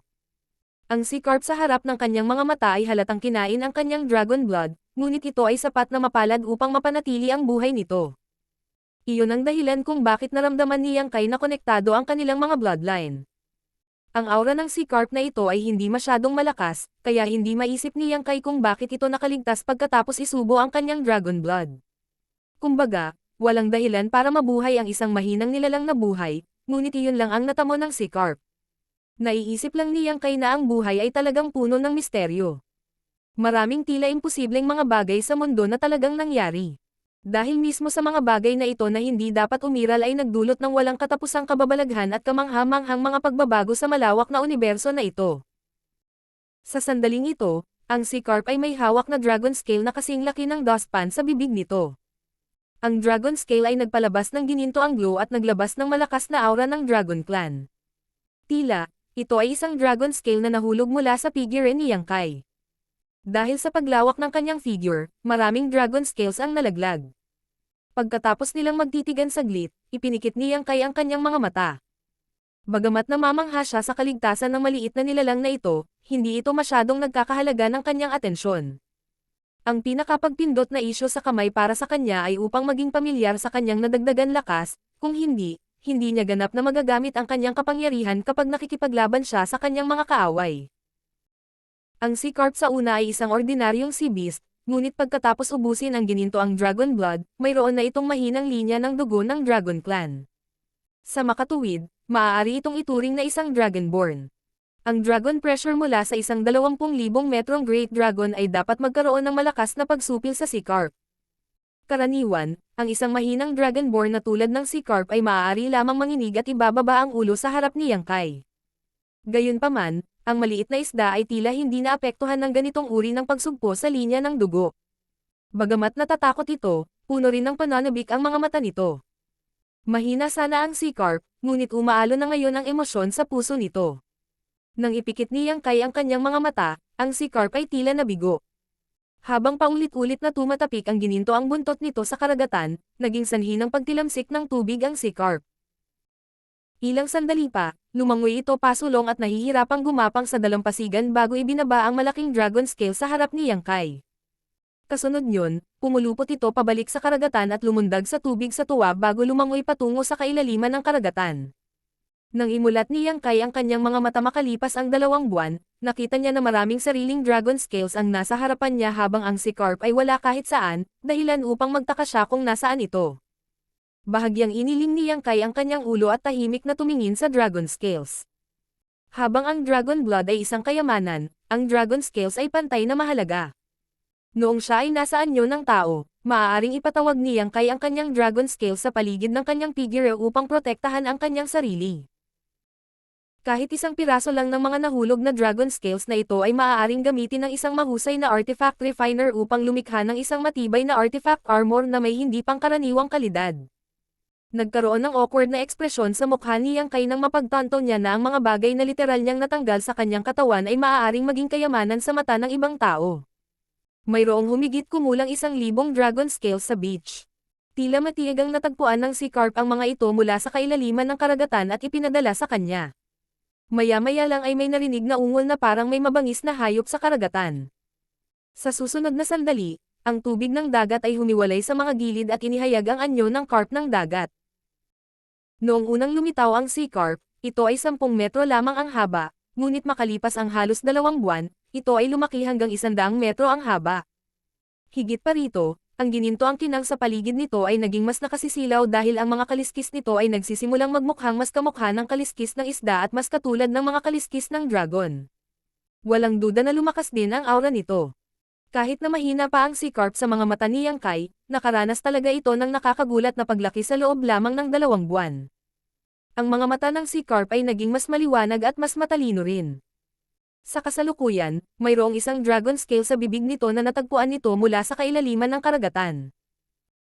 Ang sea carp sa harap ng kanyang mga mata ay halatang kinain ang kanyang dragon blood, ngunit ito ay sapat na mapalad upang mapanatili ang buhay nito. Iyon ang dahilan kung bakit naramdaman ni Yang Kai na konektado ang kanilang mga bloodline. Ang aura ng sea carp na ito ay hindi masyadong malakas, kaya hindi maisip ni Yang Kai kung bakit ito nakaligtas pagkatapos isubo ang kanyang dragon blood. Kumbaga, walang dahilan para mabuhay ang isang mahinang nilalang na buhay, ngunit iyon lang ang natamo ng sea carp. Naiisip lang ni Yang Kai na ang buhay ay talagang puno ng misteryo. Maraming tila imposibleng mga bagay sa mundo na talagang nangyari. Dahil mismo sa mga bagay na ito na hindi dapat umiral ay nagdulot ng walang katapusang kababalaghan at kamangha-manghang mga pagbabago sa malawak na universo na ito. Sa sandaling ito, ang sea carp ay may hawak na dragon scale na kasing laki ng dustpan sa bibig nito. Ang dragon scale ay nagpalabas ng gininto ang glow at naglabas ng malakas na aura ng Dragon Clan. Tila, ito ay isang dragon scale na nahulog mula sa figure ni Yang Kai. Dahil sa paglawak ng kanyang figure, maraming dragon scales ang nalaglag. Pagkatapos nilang magtitigan saglit, ipinikit ni Yang Kai ang kanyang mga mata. Bagamat namamangha siya sa kaligtasan ng maliit na nilalang na ito, hindi ito masyadong nagkakahalaga ng kanyang atensyon. Ang pinakapagpindot na isyu sa kamay para sa kanya ay upang maging pamilyar sa kanyang nadagdagan lakas, kung hindi niya ganap na magagamit ang kanyang kapangyarihan kapag nakikipaglaban siya sa kanyang mga kaaway. Ang sea carp sa una ay isang ordinaryong sea beast, ngunit pagkatapos ubusin ang gininto ang dragon blood, mayroon na itong mahinang linya ng dugo ng Dragon Clan. Sa makatuwid, maaari itong ituring na isang dragonborn. Ang dragon pressure mula sa isang 20,000 metrong Great Dragon ay dapat magkaroon ng malakas na pagsupil sa sea carp. Karaniwan, ang isang mahinang dragonborn na tulad ng sea carp ay maaari lamang manginig at ibababa ang ulo sa harap ni Yang Kai. Gayunpaman, ang maliit na isda ay tila hindi naapektuhan ng ganitong uri ng pagsugpo sa linya ng dugo. Bagamat natatakot ito, puno rin ng pananabik ang mga mata nito. Mahina sana ang sea carp, ngunit umaalo na ngayon ang emosyon sa puso nito. Nang ipikit ni Yang Kai ang kanyang mga mata, ang Sea Carp ay tila nabigo. Habang paulit-ulit na tumatapik ang gininto ang buntot nito sa karagatan, naging sanhi ng pagtilamsik ng tubig ang Sea Carp. Ilang sandali pa, lumangoy ito pasulong at nahihirapang gumapang sa dalampasigan bago ibinaba ang malaking dragon scale sa harap ni Yang Kai. Kasunod yun, pumulupot ito pabalik sa karagatan at lumundag sa tubig sa tuwa bago lumangoy patungo sa kailaliman ng karagatan. Nang imulat ni Yang Kai ang kanyang mga mata makalipas ang 2 buwan, nakita niya na maraming sariling dragon scales ang nasa harapan niya habang ang Sea Carp ay wala kahit saan, dahilan upang magtaka siya kung nasaan ito. Bahagyang iniling ni Yang Kai ang kanyang ulo at tahimik na tumingin sa dragon scales. Habang ang dragon blood ay isang kayamanan, ang dragon scales ay pantay na mahalaga. Noong siya ay nasa anyo ng tao, maaaring ipatawag ni Yang Kai ang kanyang dragon scales sa paligid ng kanyang figure upang protektahan ang kanyang sarili. Kahit isang piraso lang ng mga nahulog na dragon scales na ito ay maaaring gamitin ng isang mahusay na artifact refiner upang lumikha ng isang matibay na artifact armor na may hindi pangkaraniwang kalidad. Nagkaroon ng awkward na ekspresyon sa mukha ni Yang Kai nang mapagtanto niya na ang mga bagay na literal niyang natanggal sa kanyang katawan ay maaaring maging kayamanan sa mata ng ibang tao. Mayroong humigit kumulang 1,000 dragon scales sa beach. Tila matiyagang natagpuan ng Sea Carp ang mga ito mula sa kailaliman ng karagatan at ipinadala sa kanya. Maya-maya lang ay may narinig na ungol na parang may mabangis na hayop sa karagatan. Sa susunod na sandali, ang tubig ng dagat ay humiwalay sa mga gilid at inihayag ang anyo ng carp ng dagat. Noong unang lumitaw ang Sea Carp, ito ay 10 metro lamang ang haba, ngunit makalipas ang halos 2 buwan, ito ay lumaki hanggang 100 metro ang haba. Higit pa rito, ang gininto ang kinang sa paligid nito ay naging mas nakasisilaw dahil ang mga kaliskis nito ay nagsisimulang magmukhang mas kamukha ng kaliskis ng isda at mas katulad ng mga kaliskis ng dragon. Walang duda na lumakas din ang aura nito. Kahit na mahina pa ang Sea Carp sa mga mata ni Yang Kai, nakaranas talaga ito ng nakakagulat na paglaki sa loob lamang ng 2 buwan. Ang mga mata ng Sea Carp ay naging mas maliwanag at mas matalino rin. Sa kasalukuyan, mayroong isang dragon scale sa bibig nito na natagpuan nito mula sa kailaliman ng karagatan.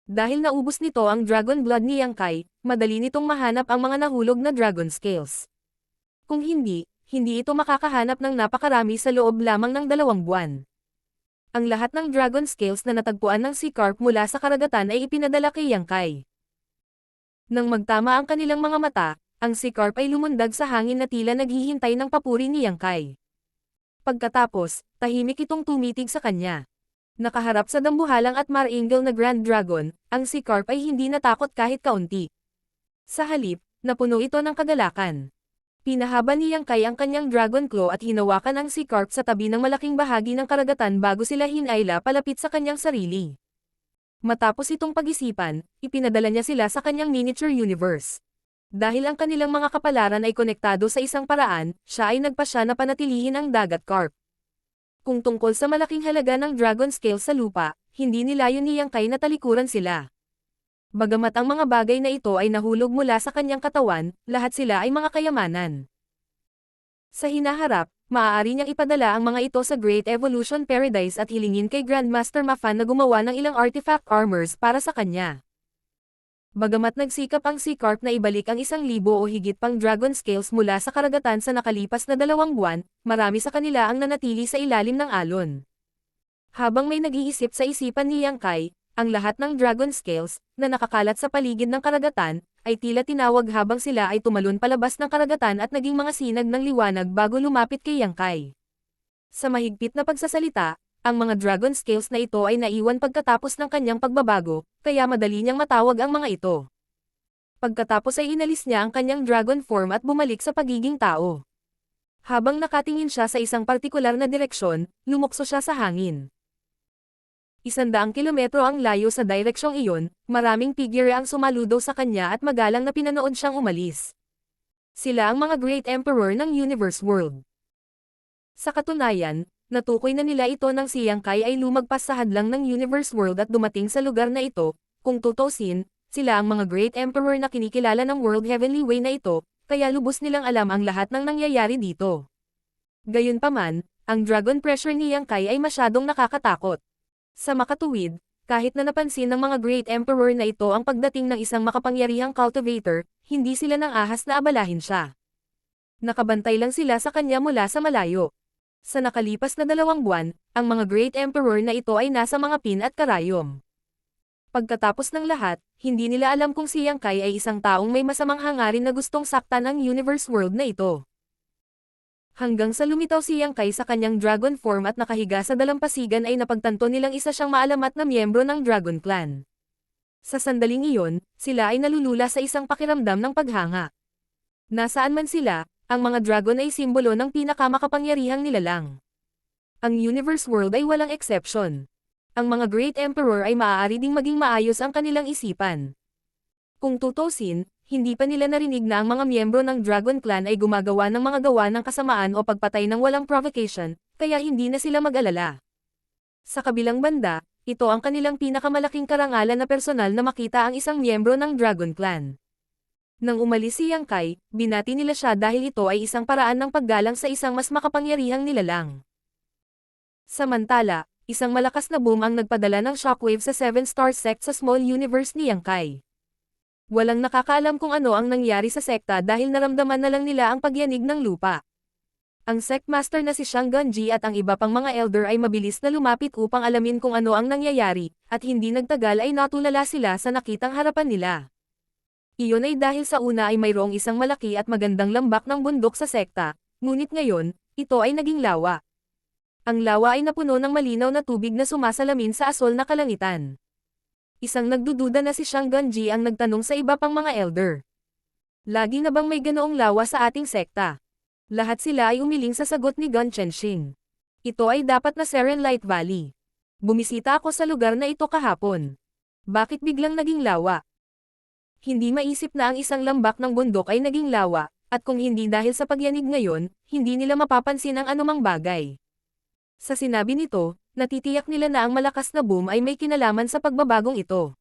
Dahil naubos nito ang dragon blood ni Yang Kai, madali nitong mahanap ang mga nahulog na dragon scales. Kung hindi ito makakahanap ng napakarami sa loob lamang ng 2 buwan. Ang lahat ng dragon scales na natagpuan ng Sea Carp mula sa karagatan ay ipinadala kay Yang Kai. Nang magtama ang kanilang mga mata, ang Sea Carp ay lumundag sa hangin na tila naghihintay ng papuri ni Yang Kai. Pagkatapos, tahimik itong tumitig sa kanya. Nakaharap sa dambuhalang at marangel na Grand Dragon, ang Sea Carp ay hindi natakot kahit kaunti. Sa halip, napuno ito ng kagalakan. Pinahaba ni Yang Kai ang kanyang dragon claw at hinawakan ang Sea Carp sa tabi ng malaking bahagi ng karagatan bago sila hinayla palapit sa kanyang sarili. Matapos itong pag-isipan, ipinadala niya sila sa kanyang miniature universe. Dahil ang kanilang mga kapalaran ay konektado sa isang paraan, siya ay nagpasya na panatilihin ang dagat carp. Kung tungkol sa malaking halaga ng dragon scale sa lupa, hindi nilayon ni Yang Kai na talikuran sila. Bagamat ang mga bagay na ito ay nahulog mula sa kanyang katawan, lahat sila ay mga kayamanan. Sa hinaharap, maaari niyang ipadala ang mga ito sa Great Evolution Paradise at hilingin kay Grandmaster Mafan na gumawa ng ilang artifact armors para sa kanya. Bagamat nagsikap ang Sea Carp na ibalik ang 1,000 o higit pang dragon scales mula sa karagatan sa nakalipas na 2 buwan, marami sa kanila ang nanatili sa ilalim ng alon. Habang may nag-iisip sa isipan ni Yang Kai, ang lahat ng dragon scales, na nakakalat sa paligid ng karagatan, ay tila tinawag habang sila ay tumalon palabas ng karagatan at naging mga sinag ng liwanag bago lumapit kay Yang Kai. Sa mahigpit na pagsasalita, ang mga dragon scales na ito ay naiwan pagkatapos ng kanyang pagbabago, kaya madali niyang matawag ang mga ito. Pagkatapos ay inalis niya ang kanyang dragon form at bumalik sa pagiging tao. Habang nakatingin siya sa isang partikular na direksyon, lumukso siya sa hangin. 100 kilometro ang layo sa direksyong iyon, maraming figure ang sumaludo sa kanya at magalang na pinanood siyang umalis. Sila ang mga Great Emperor ng Universe World. Sa katunayan, natukoy na nila ito nang si Yang Kai ay lumagpas sa hadlang ng Universe World at dumating sa lugar na ito. Kung tutusin, sila ang mga Great Emperor na kinikilala ng World Heavenly Way na ito, kaya lubos nilang alam ang lahat ng nangyayari dito. Gayunpaman, ang dragon pressure ni Yang Kai ay masyadong nakakatakot. Sa makatuwid, kahit na napansin ng mga Great Emperor na ito ang pagdating ng isang makapangyarihang cultivator, hindi sila nang ahas na abalahin siya. Nakabantay lang sila sa kanya mula sa malayo. Sa nakalipas na 2 buwan, ang mga Great Emperor na ito ay nasa mga pin at karayom. Pagkatapos ng lahat, hindi nila alam kung si Yang Kai ay isang taong may masamang hangarin na gustong saktan ang universe world na ito. Hanggang sa lumitaw si Yang Kai sa kanyang dragon form at nakahiga sa dalampasigan ay napagtanto nilang isa siyang maalamat na miyembro ng Dragon Clan. Sa sandaling iyon, sila ay nalulula sa isang pakiramdam ng paghanga. Nasaan man sila, ang mga dragon ay simbolo ng pinakamakapangyarihang nilalang. Ang universe world ay walang exception. Ang mga Great Emperor ay maaari ding maging maayos ang kanilang isipan. Kung tutusin, hindi pa nila narinig na ang mga miyembro ng Dragon Clan ay gumagawa ng mga gawa ng kasamaan o pagpatay ng walang provocation, kaya hindi na sila mag-alala. Sa kabilang banda, ito ang kanilang pinakamalaking karangalan na personal na makita ang isang miyembro ng Dragon Clan. Nang umalis si Yang Kai, binati nila siya dahil ito ay isang paraan ng paggalang sa isang mas makapangyarihang nilalang. Samantala, isang malakas na boom ang nagpadala ng shockwave sa 7-star sect sa small universe ni Yang Kai. Walang nakakaalam kung ano ang nangyari sa sekta dahil naramdaman na lang nila ang pagyanig ng lupa. Ang sect master na si Shang Gunji at ang iba pang mga elder ay mabilis na lumapit upang alamin kung ano ang nangyayari, at hindi nagtagal ay natulala sila sa nakitang harapan nila. Iyon ay dahil sa una ay mayroong isang malaki at magandang lambak ng bundok sa sekta, ngunit ngayon, ito ay naging lawa. Ang lawa ay napuno ng malinaw na tubig na sumasalamin sa asol na kalangitan. Isang nagdududa na si Shang Gunji ang nagtanong sa iba pang mga elder. Lagi na bang may ganoong lawa sa ating sekta? Lahat sila ay umiling sa sagot ni Gun Chenxing. Ito ay dapat na Seren Light Valley. Bumisita ako sa lugar na ito kahapon. Bakit biglang naging lawa? Hindi maisip na ang isang lambak ng bundok ay naging lawa, at kung hindi dahil sa pagyanig ngayon, hindi nila mapapansin ang anumang bagay. Sa sinabi nito, natitiyak nila na ang malakas na boom ay may kinalaman sa pagbabagong ito.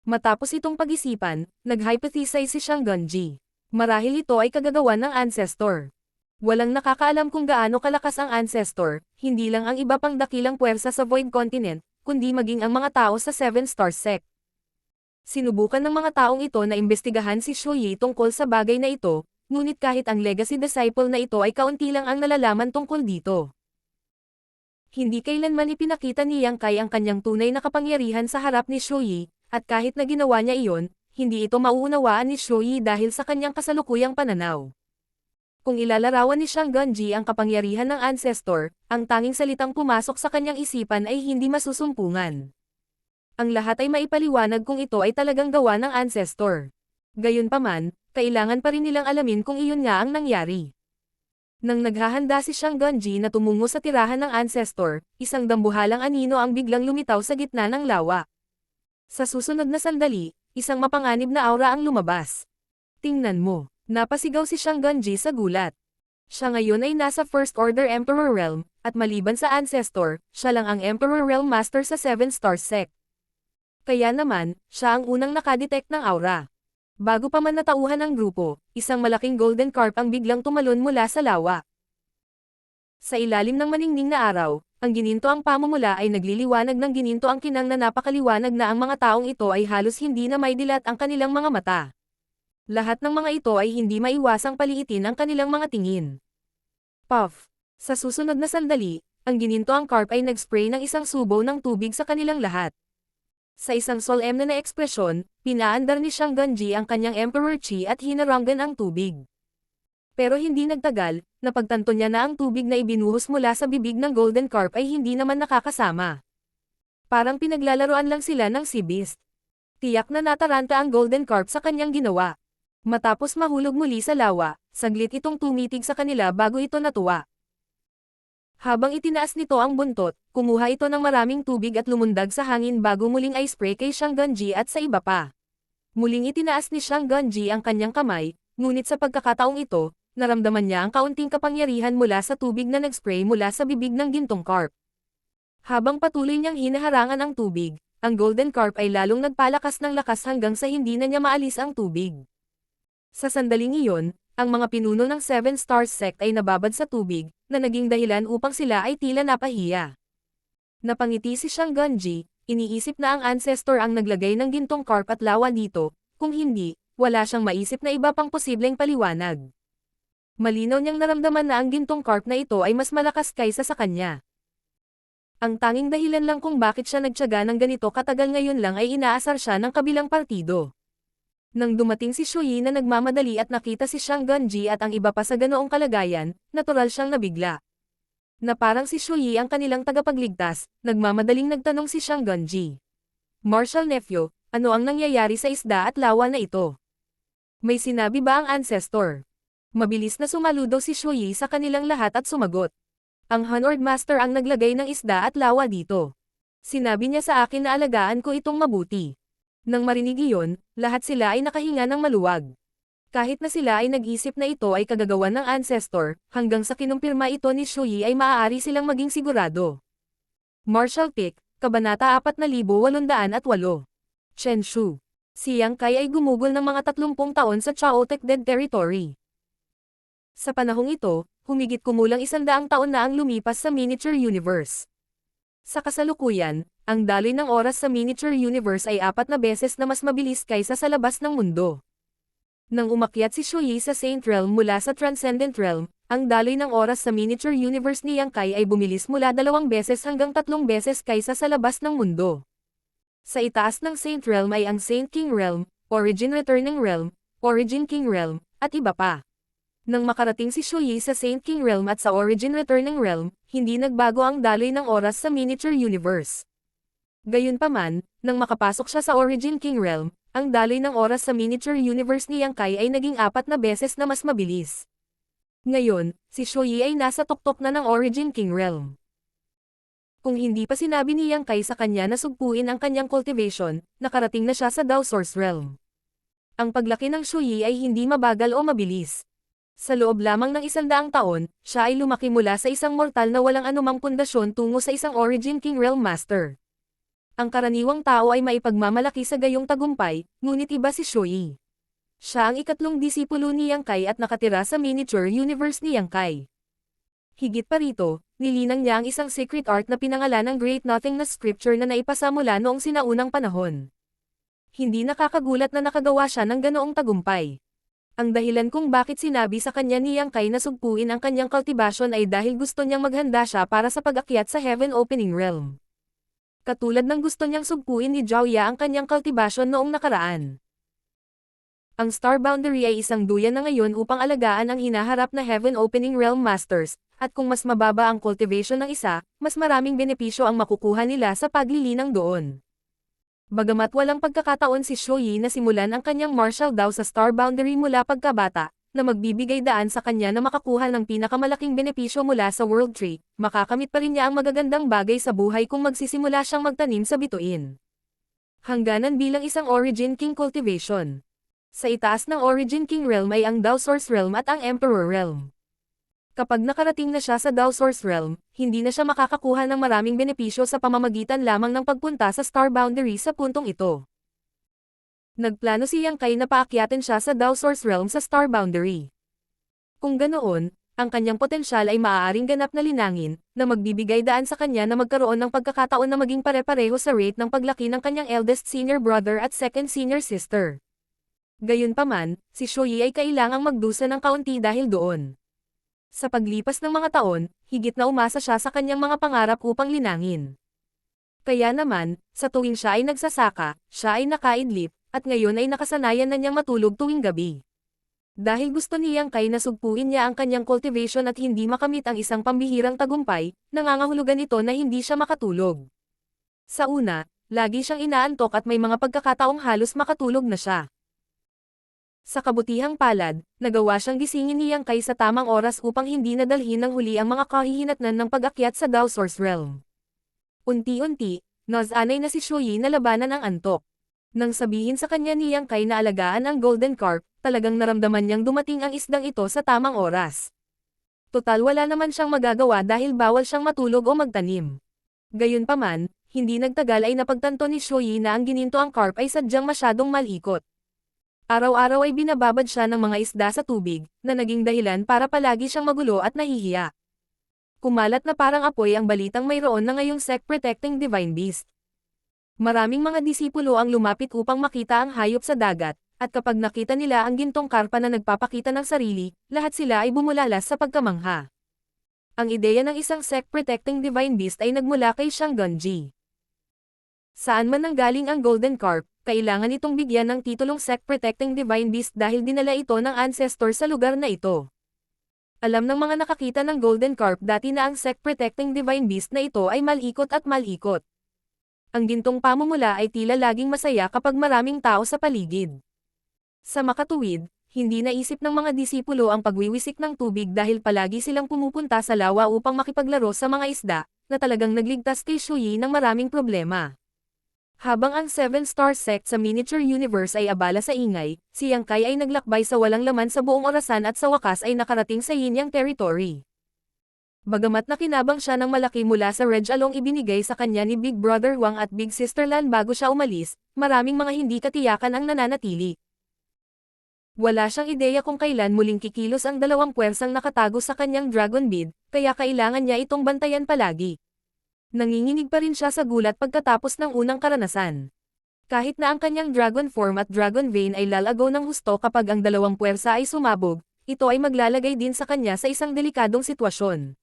Matapos itong pag-isipan, nag-hypothesize si Shang Gunji. Marahil ito ay kagagawan ng ancestor. Walang nakakaalam kung gaano kalakas ang ancestor, hindi lang ang iba pang dakilang puwersa sa Void Continent, kundi maging ang mga tao sa 7-star sect. Sinubukan ng mga taong ito na imbestigahan si Shu Yi tungkol sa bagay na ito, ngunit kahit ang legacy disciple na ito ay kaunti lang ang nalalaman tungkol dito. Hindi kailanman ipinakita ni Yang Kai ang kanyang tunay na kapangyarihan sa harap ni Shu Yi, at kahit na ginawa niya iyon, hindi ito mauunawaan ni Shu Yi dahil sa kanyang kasalukuyang pananaw. Kung ilalarawan ni Shang Gunji ang kapangyarihan ng ancestor, ang tanging salitang pumasok sa kanyang isipan ay hindi masusumpungan. Ang lahat ay maipaliwanag kung ito ay talagang gawa ng ancestor. Gayunpaman, kailangan pa rin nilang alamin kung iyon nga ang nangyari. Nang naghahanda si Shang Gunji na tumungo sa tirahan ng ancestor, isang dambuhalang anino ang biglang lumitaw sa gitna ng lawa. Sa susunod na sandali, isang mapanganib na aura ang lumabas. Tingnan mo, napasigaw si Shang Gunji sa gulat. Siya ngayon ay nasa First Order Emperor Realm, at maliban sa ancestor, siya lang ang Emperor Realm Master sa 7-star sect. Kaya naman, siya ang unang nakadetect ng aura. Bago pa man natauhan ang grupo, isang malaking golden carp ang biglang tumalon mula sa lawa. Sa ilalim ng maningning na araw, ang gininto ang pamumula ay nagliliwanag ng gininto ang kinang na napakaliwanag na ang mga taong ito ay halos hindi na may dilat ang kanilang mga mata. Lahat ng mga ito ay hindi maiwasang paliitin ang kanilang mga tingin. Puff! Sa susunod na sandali, ang gininto ang carp ay nag-spray ng isang subo ng tubig sa kanilang lahat. Sa isang solemne na ekspresyon, pinaandar ni Shang Gunji ang kanyang Emperor Chi at hinaranggan ang tubig. Pero hindi nagtagal, napagtanto niya na ang tubig na ibinuhos mula sa bibig ng Golden Carp ay hindi naman nakakasama. Parang pinaglalaroan lang sila ng Sea Beast. Tiyak na nataranta ang Golden Carp sa kanyang ginawa. Matapos mahulog muli sa lawa, saglit itong tumitig sa kanila bago ito natuwa. Habang itinaas nito ang buntot, kumuha ito ng maraming tubig at lumundag sa hangin bago muling i-spray kay Shang Gunji at sa iba pa. Muling itinaas ni Shang Gunji ang kanyang kamay, ngunit sa pagkakataong ito, naramdaman niya ang kaunting kapangyarihan mula sa tubig na nag-spray mula sa bibig ng gintong carp. Habang patuloy niyang hinaharangan ang tubig, ang Golden Carp ay lalong nagpalakas ng lakas hanggang sa hindi na niya maalis ang tubig. Sa sandaling iyon, ang mga pinuno ng 7-star sect ay nababad sa tubig, na naging dahilan upang sila ay tila napahiya. Napangiti si Shang Gunji, iniisip na ang ancestor ang naglagay ng gintong carp at lawa dito, kung hindi, wala siyang maisip na iba pang posibleng paliwanag. Malinaw niyang naramdaman na ang gintong carp na ito ay mas malakas kaysa sa kanya. Ang tanging dahilan lang kung bakit siya nagtiyaga ng ganito katagal ngayon lang ay inaasar siya ng kabilang partido. Nang dumating si Shuyi na nagmamadali at nakita si Xiang Ganji at ang iba pa sa ganoong kalagayan, natural siyang nabigla. Na parang si Shuyi ang kanilang tagapagligtas, nagmamadaling nagtanong si Xiang Ganji. Marshal Nephew, ano ang nangyayari sa isda at lawa na ito? May sinabi ba ang ancestor? Mabilis na sumaludo si Shuyi sa kanilang lahat at sumagot. Ang Honored Master ang naglagay ng isda at lawa dito. Sinabi niya sa akin na alagaan ko itong mabuti. Nang marinig iyon, lahat sila ay nakahinga ng maluwag. Kahit na sila ay nag-isip na ito ay kagagawan ng ancestor, hanggang sa kinumpirma ito ni Shuyi ay maaari silang maging sigurado. Marshal Pick, Kabanata 4808. Chen Shu. Si Yang Kai ay gumugol ng mga 30 taon sa Chaotic Dead Territory. Sa panahong ito, humigit kumulang 100 taon na ang lumipas sa miniature universe. Sa kasalukuyan, ang daloy ng oras sa miniature universe ay 4 na beses na mas mabilis kaysa sa labas ng mundo. Nang umakyat si Shuyi sa Saint Realm mula sa Transcendent Realm, ang daloy ng oras sa miniature universe ni Yang Kai ay bumilis mula 2 beses hanggang 3 beses kaysa sa labas ng mundo. Sa itaas ng Saint Realm ay ang Saint King Realm, Origin Returning Realm, Origin King Realm, at iba pa. Nang makarating si Shuyi sa Saint King Realm at sa Origin Returning Realm, hindi nagbago ang daloy ng oras sa miniature universe. Gayunpaman, nang makapasok siya sa Origin King Realm, ang daloy ng oras sa miniature universe ni Yang Kai ay naging 4 na beses na mas mabilis. Ngayon, si Shuyi ay nasa tuktok na ng Origin King Realm. Kung hindi pa sinabi ni Yang Kai sa kanya na sugpuin ang kanyang cultivation, nakarating na siya sa Dao Source Realm. Ang paglaki ng Shuyi ay hindi mabagal o mabilis. Sa loob lamang ng 100 taon, siya ay lumaki mula sa isang mortal na walang anumang pundasyon tungo sa isang Origin King Realm Master. Ang karaniwang tao ay maipagmamalaki sa gayong tagumpay, ngunit iba si Shuyi. Siya ang ikatlong disipulo ni Yang Kai at nakatira sa miniature universe ni Yang Kai. Higit pa rito, nilinang niya ang isang secret art na pinangalan ng Great Nothingness Scripture na naipasa mula noong sinaunang panahon. Hindi nakakagulat na nakagawa siya ng ganoong tagumpay. Ang dahilan kung bakit sinabi sa kanya ni Yang Kai na sugpuin ang kanyang cultivation ay dahil gusto niyang maghanda siya para sa pag-akyat sa Heaven Opening Realm. Katulad ng gusto niyang sugpuin ni Zhao Ya ang kanyang cultivation noong nakaraan. Ang Star Boundary ay isang duyan na ngayon upang alagaan ang hinaharap na Heaven Opening Realm Masters, at kung mas mababa ang cultivation ng isa, mas maraming benepisyo ang makukuha nila sa paglilinang doon. Bagamat walang pagkakataon si Shuyi na simulan ang kanyang martial Dao sa Star Boundary mula pagkabata, na magbibigay daan sa kanya na makakuha ng pinakamalaking benepisyo mula sa World Tree, makakamit pa rin niya ang magagandang bagay sa buhay kung magsisimula siyang magtanim sa bituin. Hangganan bilang isang Origin King cultivation. Sa itaas ng Origin King Realm ay ang Dao Source Realm at ang Emperor Realm. Kapag nakarating na siya sa Dao Source Realm, hindi na siya makakakuha ng maraming benepisyo sa pamamagitan lamang ng pagpunta sa Star Boundary sa puntong ito. Nagplano si Yang Kai na paakyatin siya sa Dao Source Realm sa Star Boundary. Kung ganoon, ang kanyang potensyal ay maaaring ganap na linangin, na magbibigay daan sa kanya na magkaroon ng pagkakataon na maging pare-pareho sa rate ng paglaki ng kanyang eldest senior brother at second senior sister. Gayunpaman, si Shuyi ay kailangang magdusa ng kaunti dahil doon. Sa paglipas ng mga taon, higit na umasa siya sa kanyang mga pangarap upang linangin. Kaya naman, sa tuwing siya ay nagsasaka, siya ay nakaidlip, at ngayon ay nakasanayan na niyang matulog tuwing gabi. Dahil gusto ni Yang Kai na sugpuin niya ang kanyang cultivation at hindi makamit ang isang pambihirang tagumpay, nangangahulugan ito na hindi siya makatulog. Sa una, lagi siyang inaantok at may mga pagkakataong halos makatulog na siya. Sa kabutihang palad, nagawa siyang gisingin ni Yang Kai sa tamang oras upang hindi nadalhin ng huli ang mga kahihinatnan ng pag-akyat sa Dao Source Realm. Unti-unti, nasanay na si Shuyi na labanan ang antok. Nang sabihin sa kanya ni Yang Kai na alagaan ang Golden Carp, talagang naramdaman niyang dumating ang isdang ito sa tamang oras. Total wala naman siyang magagawa dahil bawal siyang matulog o magtanim. Gayunpaman, hindi nagtagal ay napagtanto ni Shuyi na ang gininto ang carp ay sadyang masyadong malikot. Araw-araw ay binababad siya ng mga isda sa tubig, na naging dahilan para palagi siyang magulo at nahihiya. Kumalat na parang apoy ang balitang mayroon na ngayong sect-protecting divine beast. Maraming mga disipulo ang lumapit upang makita ang hayop sa dagat, At kapag nakita nila ang gintong karpa na nagpapakita ng sarili, lahat sila ay bumulalas sa pagkamangha. Ang ideya ng isang sect-protecting divine beast ay nagmula kay Shang-Gunji. Saan man nanggaling ang Golden Carp, kailangan itong bigyan ng titulong sect-protecting divine beast dahil dinala ito ng ancestor sa lugar na ito. Alam ng mga nakakita ng Golden Carp dati na ang sect-protecting divine beast na ito ay malikot at malikot. Ang gintong pamumula ay tila laging masaya kapag maraming tao sa paligid. Sa makatuwid, hindi naisip ng mga disipulo ang pagwiwisik ng tubig dahil palagi silang pumupunta sa lawa upang makipaglaro sa mga isda, na talagang nagligtas kay Shuyi ng maraming problema. Habang ang 7-star sect sa miniature universe ay abala sa ingay, si Yang Kai ay naglakbay sa walang laman sa buong orasan at sa wakas ay nakarating sa Yin Yang territory. Bagamat nakinabang siya ng malaki mula sa Red Along ibinigay sa kanya ni Big Brother Wang at Big Sister Lan bago siya umalis, maraming mga hindi katiyakan ang nananatili. Wala siyang ideya kung kailan muling kikilos ang dalawang puwersang nakatago sa kanyang Dragon Bead, kaya kailangan niya itong bantayan palagi. Nanginginig pa rin siya sa gulat pagkatapos ng unang karanasan. Kahit na ang kanyang Dragon Form at Dragon Vein ay lalago ng husto kapag ang dalawang puwersa ay sumabog, ito ay maglalagay din sa kanya sa isang delikadong sitwasyon.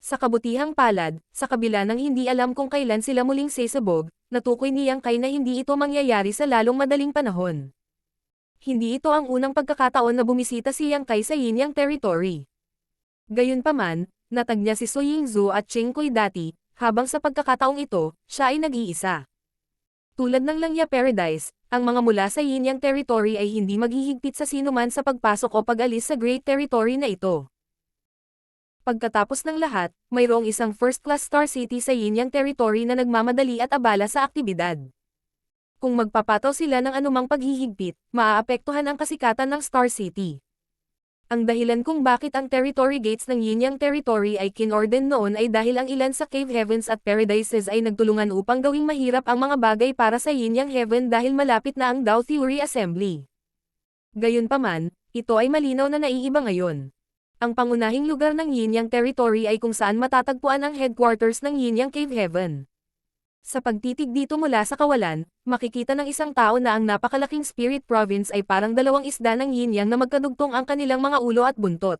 Sa kabutihang palad, sa kabila ng hindi alam kung kailan sila muling sasabog, natukoy ni Yang Kai na hindi ito mangyayari sa lalong madaling panahon. Hindi ito ang unang pagkakataon na bumisita si Yang Kai sa Yin Yang territory. Gayunpaman, natag niya si Su Yingzhu at Cheng Kui dati, habang sa pagkakataong ito, siya ay nag-iisa. Tulad ng Langya Paradise, ang mga mula sa Yin Yang territory ay hindi maghihigpit sa sinuman sa pagpasok o pag-alis sa Great Territory na ito. Pagkatapos ng lahat, mayroong isang first-class star city sa Yin Yang territory na nagmamadali at abala sa aktibidad. Kung magpapataw sila ng anumang paghihigpit, maaapektuhan ang kasikatan ng Star City. Ang dahilan kung bakit ang territory gates ng Yin Yang territory ay kinorden noon ay dahil ang ilan sa Cave Heavens at Paradises ay nagtulungan upang gawing mahirap ang mga bagay para sa Yin Yang Heaven dahil malapit na ang Dao Theory Assembly. Gayunpaman, ito ay malinaw na naiiba ngayon. Ang pangunahing lugar ng Yin Yang territory ay kung saan matatagpuan ang headquarters ng Yin Yang Cave Heaven. Sa pagtitig dito mula sa kawalan, makikita ng isang tao na ang napakalaking Spirit Province ay parang dalawang isda ng yin-yang na magkadugtong ang kanilang mga ulo at buntot.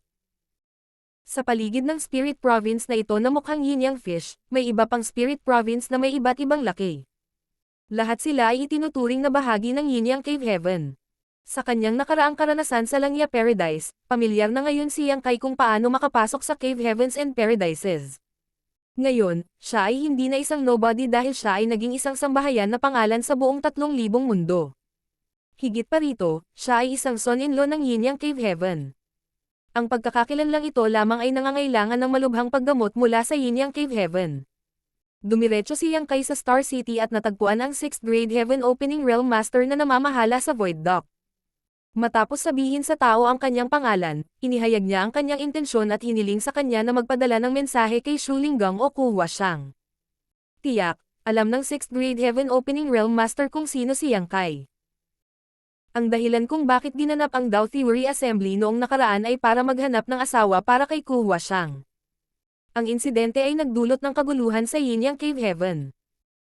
Sa paligid ng Spirit Province na ito na mukhang yin-yang fish, may iba pang Spirit Province na may iba't ibang laki. Lahat sila ay itinuturing na bahagi ng Yin Yang Cave Heaven. Sa kanyang nakaraang karanasan sa Langya Paradise, pamilyar na ngayon si Yang Kai kung paano makapasok sa Cave Heavens and Paradises. Ngayon, siya ay hindi na isang nobody dahil siya ay naging isang sambahayan na pangalan sa buong 3,000 mundo. Higit pa rito, siya ay isang son-in-law ng Yin Yang Cave Heaven. Ang pagkakakilanlang ito lamang ay nangangailangan ng malubhang paggamot mula sa Yin Yang Cave Heaven. Dumiretso si Yang Kai sa Star City at natagpuan ang 6th Grade Heaven Opening Realm Master na namamahala sa Void Dock. Matapos sabihin sa tao ang kanyang pangalan, inihayag niya ang kanyang intensyon at hiniling sa kanya na magpadala ng mensahe kay Shu Linggang o Ku Huashang. Tiyak, alam ng 6th Grade Heaven Opening Realm Master kung sino si Yang Kai. Ang dahilan kung bakit ginanap ang Dao Theory Assembly noong nakaraan ay para maghanap ng asawa para kay Ku Huashang. Ang insidente ay nagdulot ng kaguluhan sa Yin Yang Cave Heaven.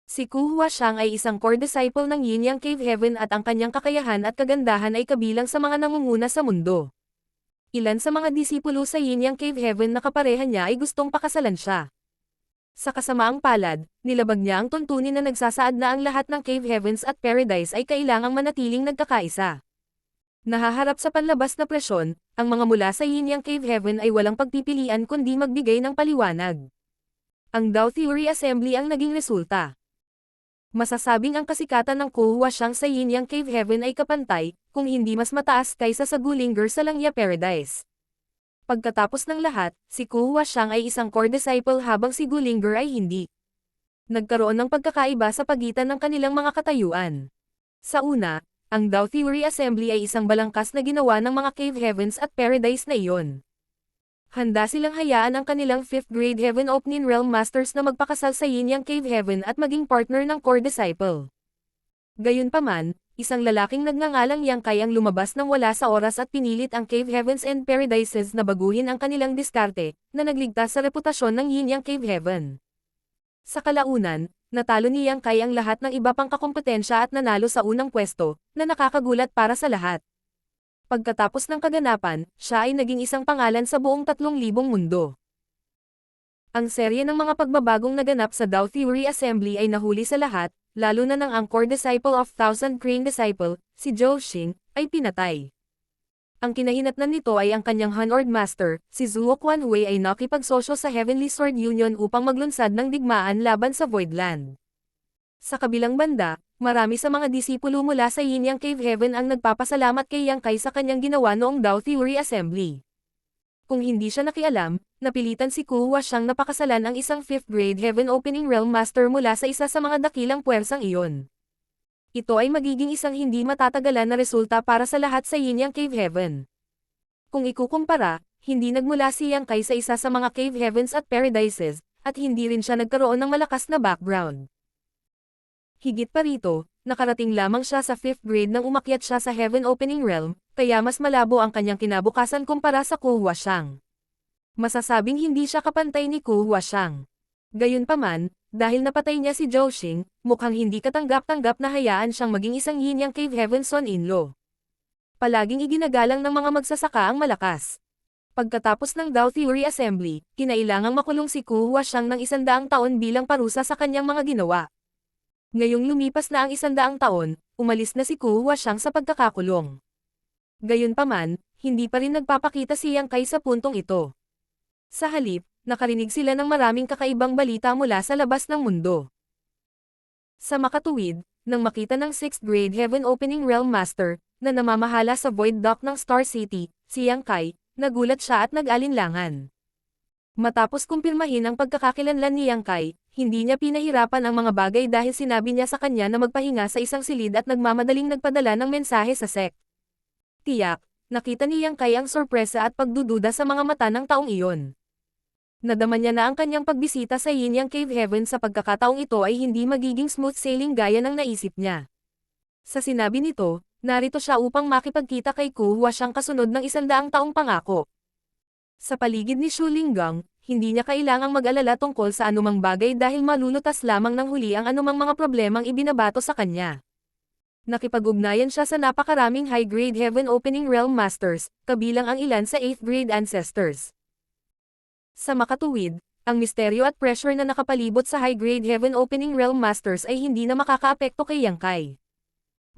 Si Ku Huashang ay isang core disciple ng Yin Yang Cave Heaven at ang kanyang kakayahan at kagandahan ay kabilang sa mga nangunguna sa mundo. Ilan sa mga disipulo sa Yin Yang Cave Heaven na kapareha niya ay gustong pakasalan siya. Sa kasamaang palad, nilabag niya ang tuntunin na nagsasaad na ang lahat ng Cave Heavens at Paradise ay kailangang manatiling nagkakaisa. Nahaharap sa panlabas na presyon, ang mga mula sa Yin Yang Cave Heaven ay walang pagpipilian kundi magbigay ng paliwanag. Ang Dao Theory Assembly ang naging resulta. Masasabing ang kasikatan ng Ku Huashang sa Yin Yang Cave Heaven ay kapantay, kung hindi mas mataas kaysa sa Gulinger sa Langya Paradise. Pagkatapos ng lahat, si Ku Huashang ay isang core disciple habang si Gulinger ay hindi. Nagkaroon ng pagkakaiba sa pagitan ng kanilang mga katayuan. Sa una, ang Dao Theory Assembly ay isang balangkas na ginawa ng mga Cave Heavens at Paradise na iyon. Handa silang hayaan ang kanilang 5th Grade Heaven Opening Realm Masters na magpakasal sa Yin Yang Cave Heaven at maging partner ng core disciple. Gayunpaman, isang lalaking nagngangalang Yang Kai ang lumabas nang wala sa oras at pinilit ang Cave Heavens and Paradises na baguhin ang kanilang diskarte, na nagligtas sa reputasyon ng Yin Yang Cave Heaven. Sa kalaunan, natalo ni Yang Kai ang lahat ng iba pang kakompetensya at nanalo sa unang pwesto, na nakakagulat para sa lahat. Pagkatapos ng kaganapan, siya ay naging isang pangalan sa buong 3,000 mundo. Ang serye ng mga pagbabagong naganap sa Dao Theory Assembly ay nahuli sa lahat, lalo na ng Angkor Disciple of Thousand Crane Disciple, si Zhou Xing, ay pinatay. Ang kinahinatnan nito ay ang kanyang Hunord Master, si Zhuo Quanhui ay nakipagsosyo sa Heavenly Sword Union upang maglunsad ng digmaan laban sa Voidland. Sa kabilang banda, marami sa mga disipulo mula sa Yinyang Cave Heaven ang nagpapasalamat kay Yang Kai sa kanyang ginawa noong Dao Theory Assembly. Kung hindi siya nakialam, napilitan si Ku Huaxiang na pakasalan ang isang 5th grade Heaven Opening Realm Master mula sa isa sa mga dakilang puwersang iyon. Ito ay magiging isang hindi matatagalan na resulta para sa lahat sa Yinyang Cave Heaven. Kung ikukumpara, hindi nagmula si Yang Kai sa isa sa mga Cave Heavens at Paradises, at hindi rin siya nagkaroon ng malakas na background. Higit pa rito, nakarating lamang siya sa 5th grade nang umakyat siya sa Heaven Opening Realm, kaya mas malabo ang kanyang kinabukasan kumpara sa Ku Huaxiang. Masasabing hindi siya kapantay ni Ku Huaxiang. Gayunpaman, dahil napatay niya si Zhou Xing, mukhang hindi katanggap-tanggap na hayaan siyang maging isang Yinyang Cave Heaven son-in-law. Palaging iginagalang ng mga magsasaka ang malakas. Pagkatapos ng Dao Theory Assembly, kinailangang makulong si Ku Huaxiang ng 100 taon bilang parusa sa kanyang mga ginawa. Ngayong lumipas na ang 100 taon, umalis na si Ku Huaxiang sa pagkakakulong. Gayunpaman, hindi pa rin nagpapakita si Yang Kai sa puntong ito. Sa halip, nakarinig sila ng maraming kakaibang balita mula sa labas ng mundo. Sa makatuwid, nang makita ng 6th grade Heaven Opening Realm Master, na namamahala sa Void Dock ng Star City, si Yang Kai, nagulat siya at nag-alinlangan. Matapos kumpirmahin ang pagkakakilanlan ni Yang Kai, hindi niya pinahirapan ang mga bagay dahil sinabi niya sa kanya na magpahinga sa isang silid at nagmamadaling nagpadala ng mensahe sa sect. Tiyak, nakita ni Yang Kai ang sorpresa at pagdududa sa mga mata ng taong iyon. Nadama niya na ang kanyang pagbisita sa Yinyang Cave Heaven sa pagkakataong ito ay hindi magiging smooth sailing gaya ng naisip niya. Sa sinabi nito, narito siya upang makipagkita kay Ku Huaxiang kasunod ng 100 taong pangako. Sa paligid ni Shu Linggang, hindi niya kailangang mag-alala tungkol sa anumang bagay dahil malulutas lamang ng huli ang anumang mga problemang ibinabato sa kanya. Nakipag-ugnayan siya sa napakaraming high-grade Heaven Opening Realm Masters, kabilang ang ilan sa 8th grade ancestors. Sa makatuwid, ang misteryo at pressure na nakapalibot sa high-grade Heaven Opening Realm Masters ay hindi na makakaapekto kay Yang Kai.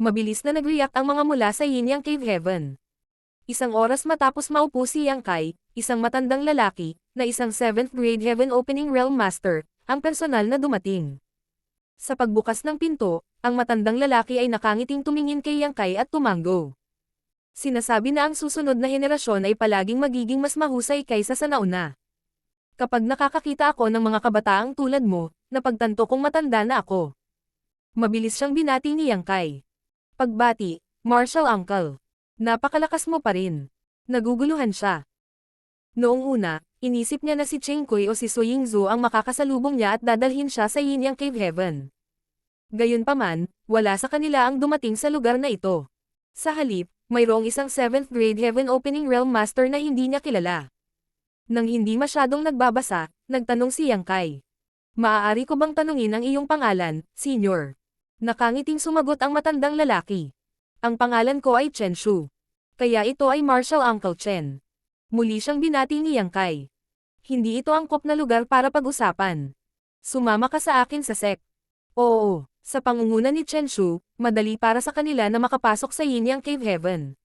Mabilis na nag-react ang mga mula sa Yinyang Cave Heaven. Isang oras matapos maupo si Yang Kai, isang matandang lalaki, na isang 7th grade Heaven Opening Realm Master, ang personal na dumating. Sa pagbukas ng pinto, ang matandang lalaki ay nakangiting tumingin kay Yang Kai at tumango. Sinasabi na ang susunod na henerasyon ay palaging magiging mas mahusay kaysa sa nauna. Kapag nakakakita ako ng mga kabataang tulad mo, napagtanto kong matanda na ako. Mabilis siyang binati ni Yang Kai. Pagbati, Martial Uncle. Napakalakas mo pa rin. Naguguluhan siya. Noong una, inisip niya na si Cheng Kui o si Su Yingzhu ang makakasalubong niya at dadalhin siya sa Yinyang Cave Heaven. Gayunpaman, wala sa kanila ang dumating sa lugar na ito. Sa halip, mayroong isang 7th grade Heaven Opening Realm Master na hindi niya kilala. Nang hindi masyadong nagbabasa, nagtanong si Yang Kai. Maaari ko bang tanungin ang iyong pangalan, Senior? Nakangiting sumagot ang matandang lalaki. Ang pangalan ko ay Chen Shu. Kaya ito ay Martial Uncle Chen. Muli siyang binati ni Yang Kai. Hindi ito angkop na lugar para pag-usapan. Sumama ka sa akin sa sect. Oo, sa pangunguna ni Chen Shu, madali para sa kanila na makapasok sa Yinyang Cave Heaven.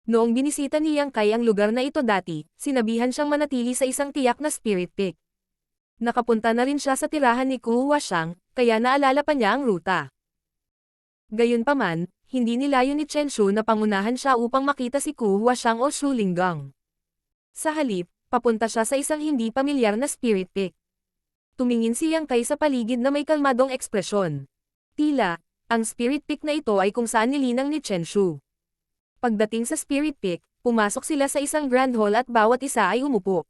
Noong binisita ni Yang Kai ang lugar na ito dati, sinabihan siyang manatili sa isang tiyak na spirit peak. Nakapunta na rin siya sa tirahan ni Ku Huaxiang, kaya naalala pa niya ang ruta. Gayunpaman, hindi nilayo ni Chen Shu na pangunahan siya upang makita si Ku Huaxiang o Shu Linggang. Sa halip, papunta siya sa isang hindi pamilyar na spirit peak. Tumingin si Yang Kai sa paligid na may kalmadong ekspresyon. Tila, ang spirit peak na ito ay kung saan nilinang ni Chen Shu. Pagdating sa spirit peak, pumasok sila sa isang grand hall at bawat isa ay umupo.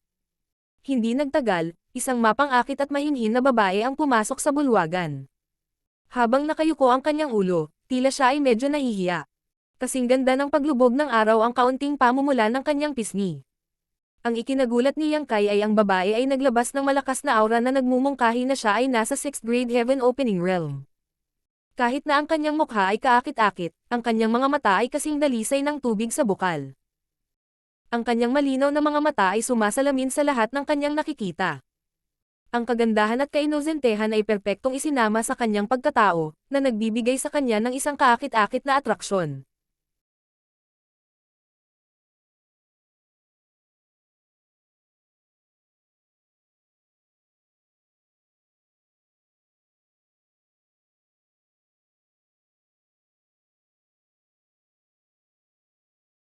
Hindi nagtagal, isang mapang-akit at mahinhin na babae ang pumasok sa bulwagan. Habang nakayuko ang kanyang ulo, tila siya ay medyo nahihiya. Kasing ganda ng paglubog ng araw ang kaunting pamumula ng kanyang pisngi. Ang ikinagulat ni Yang Kai ay ang babae ay naglabas ng malakas na aura na nagmumungkahi na siya ay nasa 6th grade heaven opening realm. Kahit na ang kanyang mukha ay kaakit-akit, ang kanyang mga mata ay kasing dalisay ng tubig sa bukal. Ang kanyang malinaw na mga mata ay sumasalamin sa lahat ng kanyang nakikita. Ang kagandahan at kainosentehan ay perpektong isinama sa kanyang pagkatao, na nagbibigay sa kanya ng isang kaakit-akit na atraksyon.